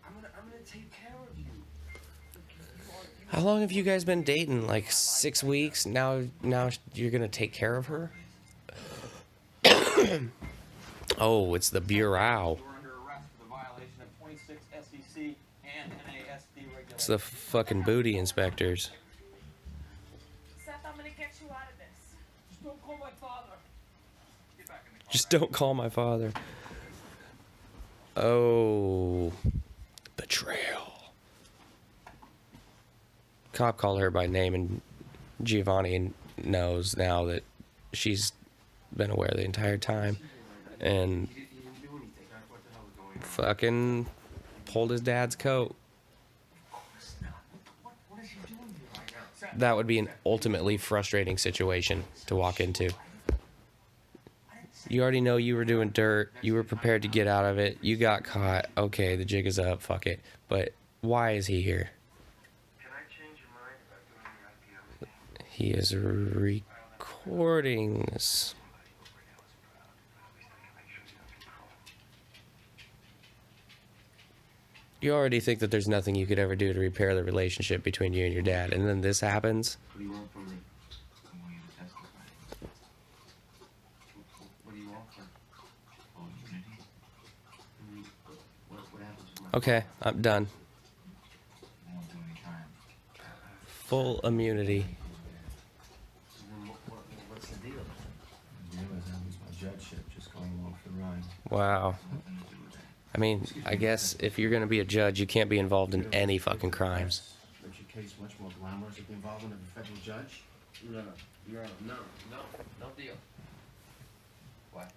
I'm gonna take care of you. How long have you guys been dating? Like 6 weeks? Now you're going to take care of her? Oh, it's the Bureau. We're under arrest for the violation of 26 SEC and NASD regulations. It's the fucking booty inspectors. Seth, I'm gonna get you out of this. Just don't call my father. Get back in the car. Just don't call my father. Oh, betrayal. Cop called her by name, and Giovani knows now that she's been aware the entire time. And He didn't do anything. What the hell is going on? fucking pulled his dad's coat. What is he doing here right now? Seth, That would be an ultimately frustrating situation to walk into. You already know you were doing dirt. You were prepared to get out of it. You got caught. Okay, the jig is up. Fuck it. But why is he here? can I change your mind about doing the IPO thing? He is recording this. You already think that there's nothing you could ever do to repair the relationship between you and your dad, and then this happens? What do you want from me? I want you to testify. What do you offer? Oh, unity? I mean, what happens with my Okay, I'm done. I won't do any time. Full immunity. Then what's the deal? I realize I lose my judgeship just going along for the ride. Wow. Nothing to do with that. I mean, I guess if you're gonna be a judge, you can't be involved in any fucking crimes. Makes your case much more glamorous with the involvement of a federal judge. No, no deal. What?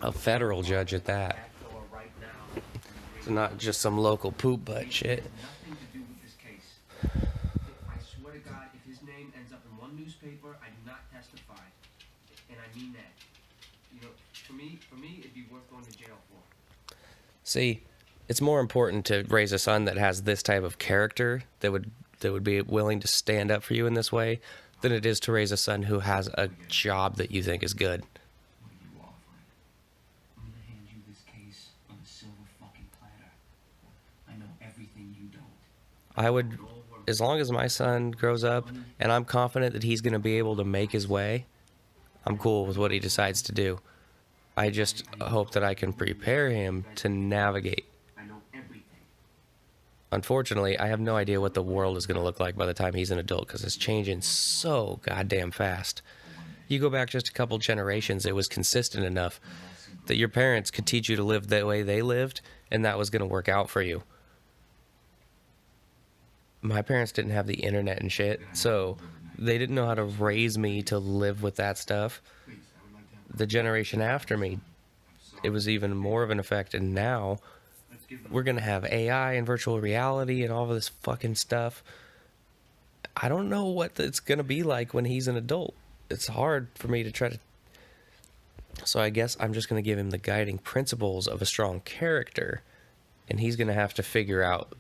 A federal judge at that. Back door right now. It's not just some local poop butt shit. Nothing to do with this case. I swear to God, if his name ends up in one newspaper, I do not testify. And I mean that. You know, for me, it'd be worth going to jail for. See, it's more important to raise a son that has this type of character that would be willing to stand up for you in this way than it is to raise a son who has a job that you think is good. What are you offering? I'm gonna hand you this case on a silver fucking platter. I know everything you don't. I would, as long as my son grows up and I'm confident that he's going to be able to make his way, I'm cool with what he decides to do. I just hope that I can prepare him to navigate. I know everything. Unfortunately, I have no idea what the world is going to look like by the time he's an adult because it's changing so goddamn fast. You go back just a couple generations, it was consistent enough that your parents could teach you to live the way they lived, and that was going to work out for you. My parents didn't have the internet and shit, so they didn't know how to raise me to live with that stuff. The generation after me, it was even more of an effect, and now we're going to have AI and virtual reality and all of this fucking stuff. I don't know what it's going to be like when he's an adult. It's hard for me to try to... So I guess I'm just going to give him the guiding principles of a strong character, and he's going to have to figure out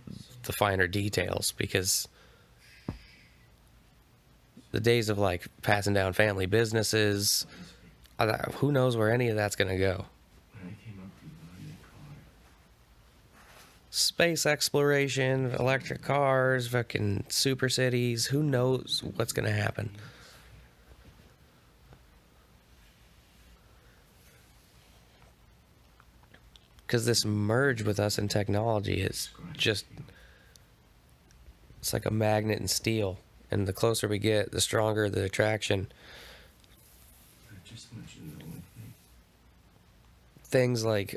the finer details, because the days of like passing down family businesses, who knows where any of that's going to go. Space exploration, electric cars, fucking super cities, who knows what's going to happen. Because this merge with us in technology is just, it's like a magnet and steel. And the closer we get, the stronger the attraction. Things like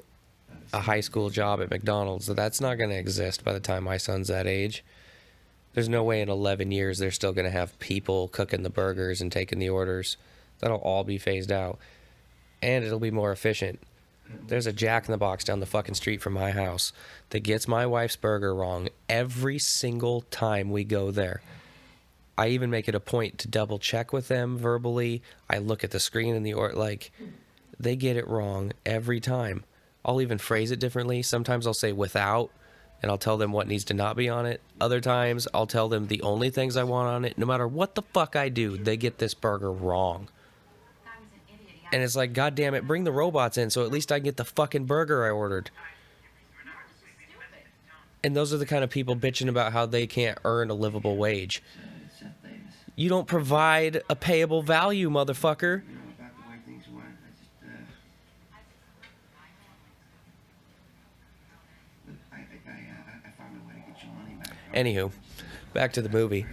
a high school job at McDonald's, that's not going to exist by the time my son's that age. There's no way in 11 years they're still going to have people cooking the burgers and taking the orders. That'll all be phased out. And it'll be more efficient. There's a Jack in the Box down the fucking street from my house that gets my wife's burger wrong every single time we go there. I even make it a point to double check with them verbally. I look at the screen in the order, like, they get it wrong every time. I'll even phrase it differently. Sometimes I'll say without, and I'll tell them what needs to not be on it. Other times, I'll tell them the only things I want on it. No matter what the fuck I do, they get this burger wrong. And it's like, God damn it, bring the robots in so at least I can get the fucking burger I ordered. And those are the kind of people bitching about how they can't earn a livable wage. You don't provide a payable value, motherfucker. Anywho, back to the movie.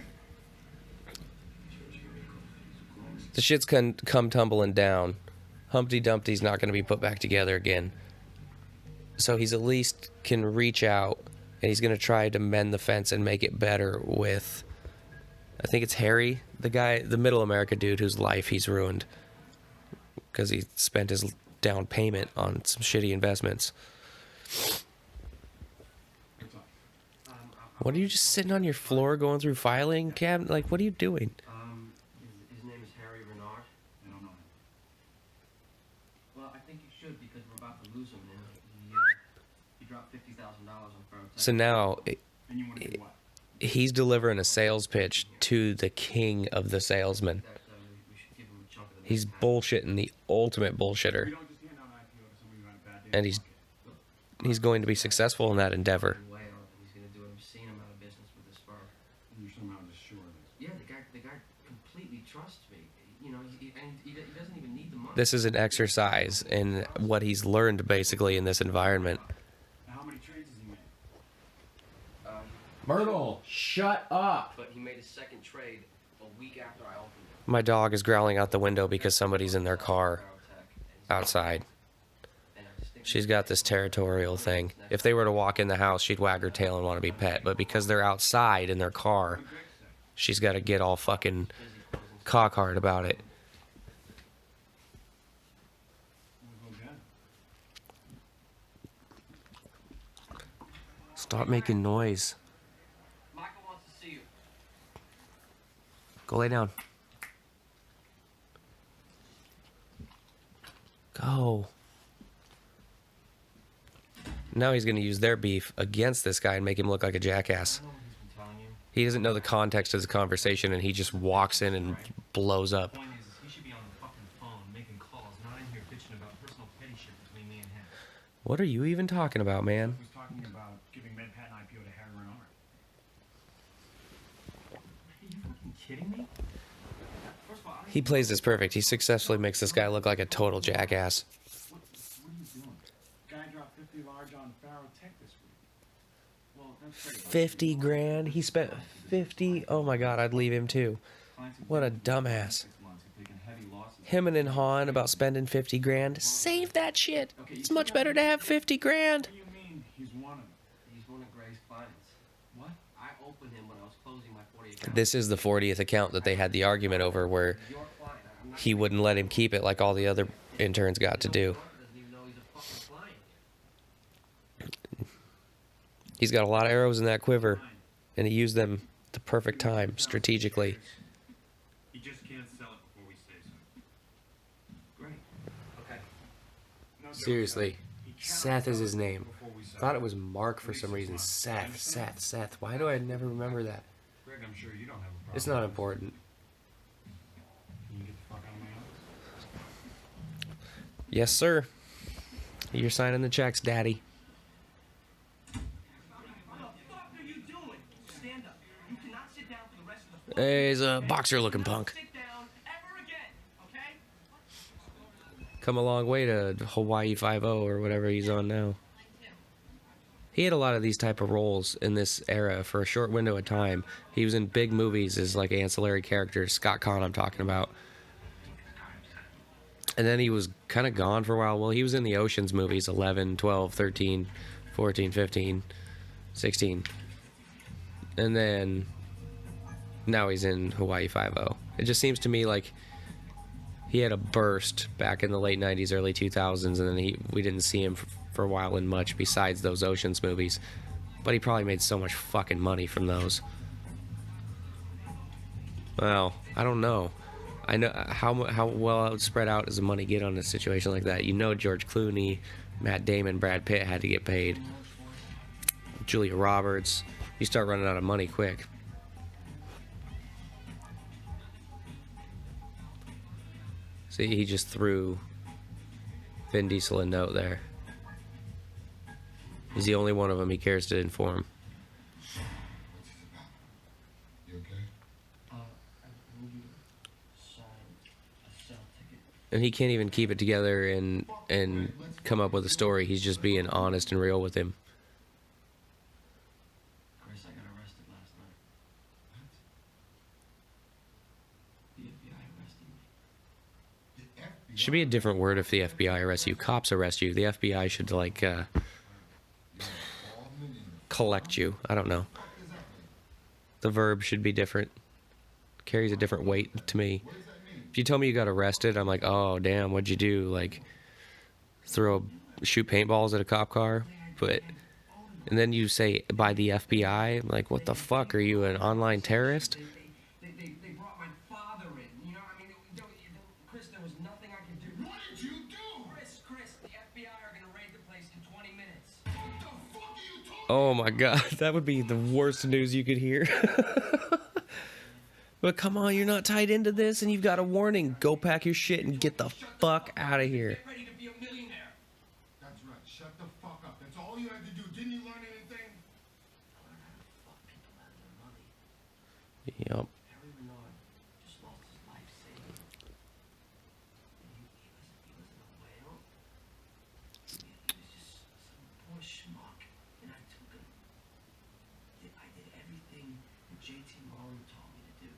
The shit's come tumbling down. Humpty Dumpty's not going to be put back together again. So he's at least can reach out, and he's going to try to mend the fence and make it better with, I think it's Harry, the guy, the middle America dude whose life he's ruined because he spent his down payment on some shitty investments. What are you just sitting on your floor going through filing cabinet? Like, what are you doing? His name is Harry Renard. I don't know. Well, I think you should, because we're about to lose him now. He dropped $50,000 on Ferrotech. So now And you want to do what? he's delivering a sales pitch to the king of the salesmen. We should give him a chunk of the He's bullshitting the ultimate bullshitter. We don't just hand out an IPO to somebody who had a bad day. And he's going to be successful in that endeavor. way out. He's going to do it. I've seen him out of business with this firm. You're somehow just sure of this. Yeah, the guy completely trusts me. You know, he doesn't even need the money. This is an exercise in what he's learned basically in this environment. How many trades has he made? Myrtle, shut up. But he made his second trade a week after I opened it. My dog is growling out the window because somebody's in their car outside. She's got this territorial thing. If they were to walk in the house, she'd wag her tail and want to be pet. But because they're outside in their car, she's got to get all fucking cock-hard about it. Stop making noise. Michael wants to see you. Go lay down. Go. Now he's going to use their beef against this guy and make him look like a jackass. I know what he's been telling you. He doesn't know the context of the conversation, and he just walks in and blows up. The point is he should be on the fucking phone making calls, not in here bitching about personal petty shit between me and him. What are you even talking about, man? He was talking about giving MedPat an IPO to Harry Renard. Are you fucking kidding me? First of all, He plays this perfect. He successfully makes this guy look like a total jackass. What are you doing? Guy dropped 50 large on Ferrotech this week. Well, that's great. 50 grand? He spent 50? Oh my god, I'd leave him too. What a dumbass. Him and Han about spending 50 grand. Save that shit. It's much better to have 50 grand. What do you mean he's one of them? He's one of Gray's clients. What? I opened him when I was closing my 40 account. This is the 40th account that they had the argument over where Your client. I'm not he wouldn't let him keep it like all the other interns got to do. doesn't even know he's a fucking client. He's got a lot of arrows in that quiver, and he used them at the perfect time, strategically. He just can't sell it before we say so. Great. Okay. No joke, Seriously, he cannot Seth is sell his it name. before we sell Thought it. it was Mark for some reason. Seth. Why do I never remember that? Greg, I'm sure you don't have a problem. It's not important. Can you get the fuck out of my office? Yes, sir. You're signing the checks, Daddy. What the fuck are you doing? Stand up. You cannot sit down for the rest of the Hey, he's a boxer-looking punk. Sit down ever again, okay? Come a long way to Hawaii 5-0 or whatever he's on now. He had a lot of these type of roles in this era for a short window of time. He was in big movies as like ancillary characters. Scott Conn I'm talking about. And then he was kind of gone for a while. Well, he was in the Oceans movies, 11, 12, 13, 14, 15, 16. And then now he's in Hawaii 5-0. It just seems to me like he had a burst back in the late 90s, early 2000s, and then we didn't see him for a while in much besides those Oceans movies. But he probably made so much fucking money from those. Well, I don't know. I know how well it would spread out does the money get on a situation like that. You know George Clooney, Matt Damon, Brad Pitt had to get paid. Julia Roberts. You start running out of money quick. See, he just threw Vin Diesel a note there. He's the only one of them he cares to inform. You okay? I need you to sign a cell ticket. And he can't even keep it together and come up with a story. He's just being honest and real with him. Chris, I got arrested last night. The FBI arrested me. The FBI. Should be a different word if the FBI arrests you. Cops arrest you. The FBI should like collect you. I don't know. The verb should be different. Carries a different weight to me. If you tell me you got arrested, I'm like, oh damn, what'd you do? Like shoot paintballs at a cop car? And then you say by the FBI, I'm like, what the fuck? Are you an online terrorist? They brought my father in. You know, I mean, Chris, there was nothing I could do. What did you do? Chris, the FBI are gonna raid the place in 20 minutes. What the fuck are you talking? Oh my god, that would be the worst news you could hear. But come on, you're not tied into this and you've got a warning. Go pack your shit and get the fuck out of here. Get ready to be a millionaire. That's right. Shut the fuck up. That's all you had to do. Didn't you learn anything? Learn how to fuck people out of their money. Yup. Harry Renard just lost his life saving. He wasn't a whale. He was just some poor schmuck. And I took him. I did everything that JT Mullen told me to do.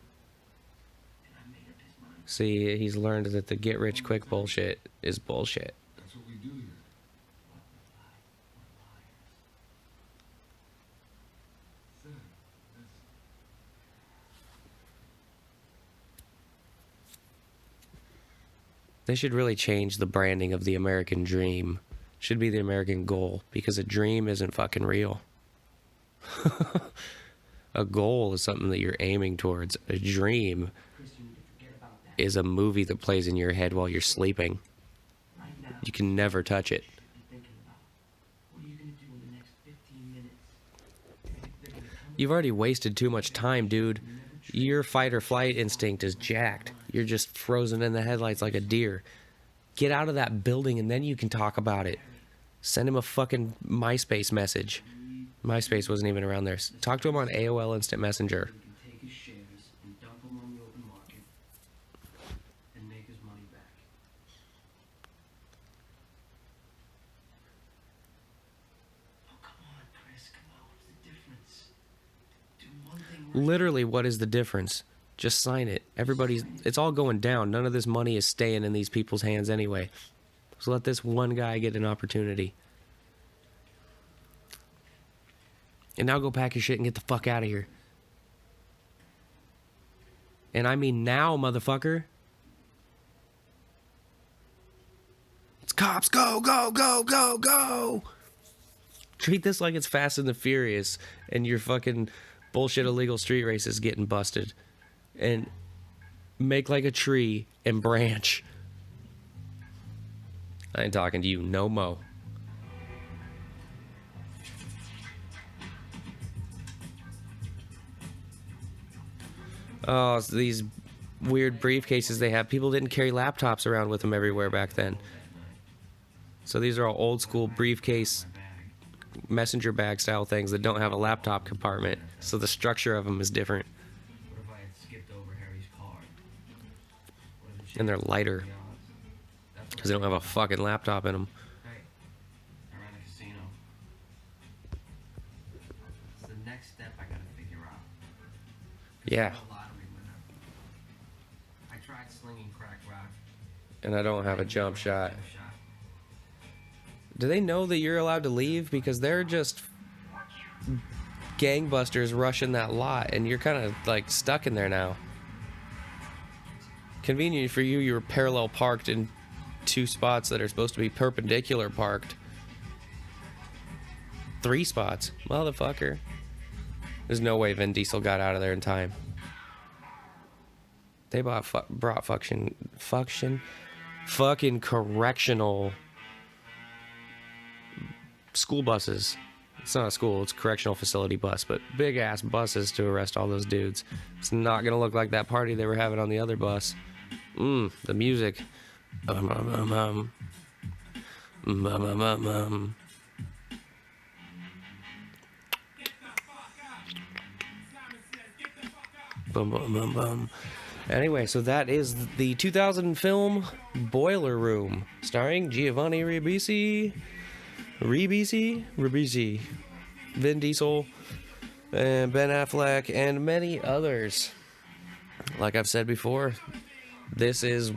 And I made up his mind. See, he's learned that the get rich quick bullshit is bullshit. That's what we do here. What liars. Sir, They should really change the branding of the American dream. Should be the American goal, because a dream isn't fucking real. A goal is something that you're aiming towards. A dream Chris, you need to forget about that. is a movie that plays in your head while you're sleeping. Right now, You can never touch it. you should be thinking about what are you gonna do in the next 15 minutes? They're gonna come You've already wasted too much time, dude. Your fight or flight instinct is jacked. You're just frozen in the headlights like a deer. Get out of that building and then you can talk about it. Send him a fucking MySpace message. MySpace wasn't even around there. Talk to him on AOL Instant Messenger. He can take his shares and dump them on the open market and make his money back. Oh, come on, Chris, come on. What's the Literally, what is the difference? Just sign it. It's all going down. None of this money is staying in these people's hands anyway. So let this one guy get an opportunity. And now go pack your shit and get the fuck out of here. And I mean now, motherfucker. It's cops. Go, go, go, go, go. Treat this like it's Fast and the Furious and your fucking bullshit illegal street races getting busted. And make like a tree and branch. I ain't talking to you no mo. Oh, it's these weird briefcases they have. People didn't carry laptops around with them everywhere back then. So these are all old school briefcase, messenger bag style things that don't have a laptop compartment. So the structure of them is different. What if I had skipped over Harry's car? And they're lighter. Because they don't have a fucking laptop in them. Hey, I ran a casino. It's the next step I gotta figure out. Yeah. I'm a lottery winner. I tried slinging crack rock. And I don't have a jump shot. Do they know that you're allowed to leave? Because they're just gangbusters rushing that lot, and you're kind of like stuck in there now. Convenient for you, you were parallel parked in two spots that are supposed to be perpendicular parked. 3 spots. Motherfucker. There's no way Vin Diesel got out of there in time. They brought fucking correctional school buses. It's not a school, it's a correctional facility bus, but big ass buses to arrest all those dudes. It's not gonna look like that party they were having on the other bus. The music. Bum, bum, bum, bum. Anyway, so that is the 2000 film Boiler Room, starring Giovani RIbisi, Vin Diesel, and Ben Affleck, and many others. Like I've said before, this is...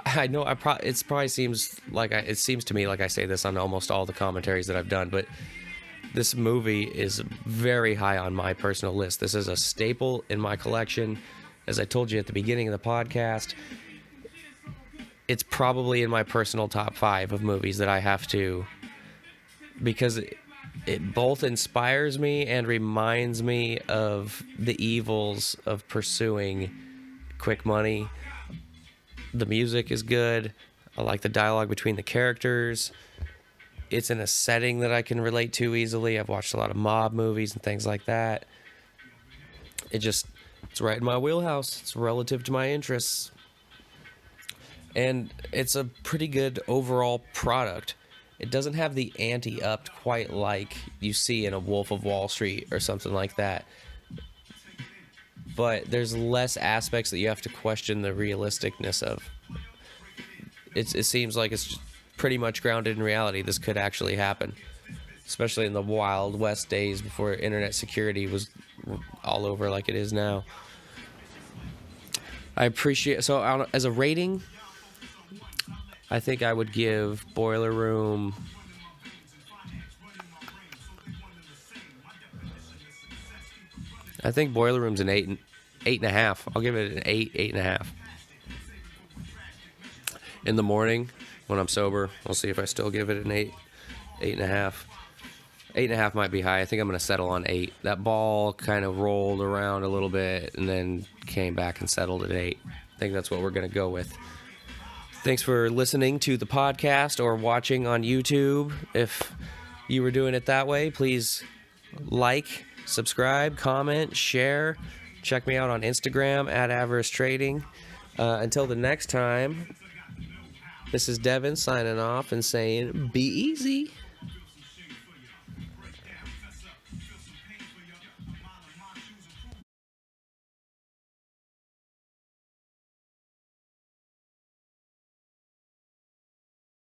I know it probably seems like it seems to me like I say this on almost all the commentaries that I've done, but this movie is very high on my personal list. This is a staple in my collection. As I told you at the beginning of the podcast, it's probably in my personal top 5 of movies that I have to, because it both inspires me and reminds me of the evils of pursuing quick money. The music is good. I like the dialogue between the characters. It's in a setting that I can relate to easily. I've watched a lot of mob movies and things like that. It's right in my wheelhouse. It's relative to my interests. And it's a pretty good overall product. It doesn't have the ante upped quite like you see in a Wolf of Wall Street or something like that. But there's less aspects that you have to question the realisticness of. It seems like it's pretty much grounded in reality. This could actually happen, especially in the Wild West days before internet security was all over like it is now. I appreciate... So as a rating, I think I would give Boiler Room... I think Boiler Room's an 8.5. I'll give it an 8.5. In the morning, when I'm sober, I'll see if I still give it an 8.5. 8.5 might be high. I think I'm going to settle on 8. That ball kind of rolled around a little bit and then came back and settled at 8. I think that's what we're going to go with. Thanks for listening to the podcast or watching on YouTube. If you were doing it that way, please like, subscribe, comment, share. Check me out on Instagram at Avarice Trading. Until the next time, this is Devin signing off and saying, be easy.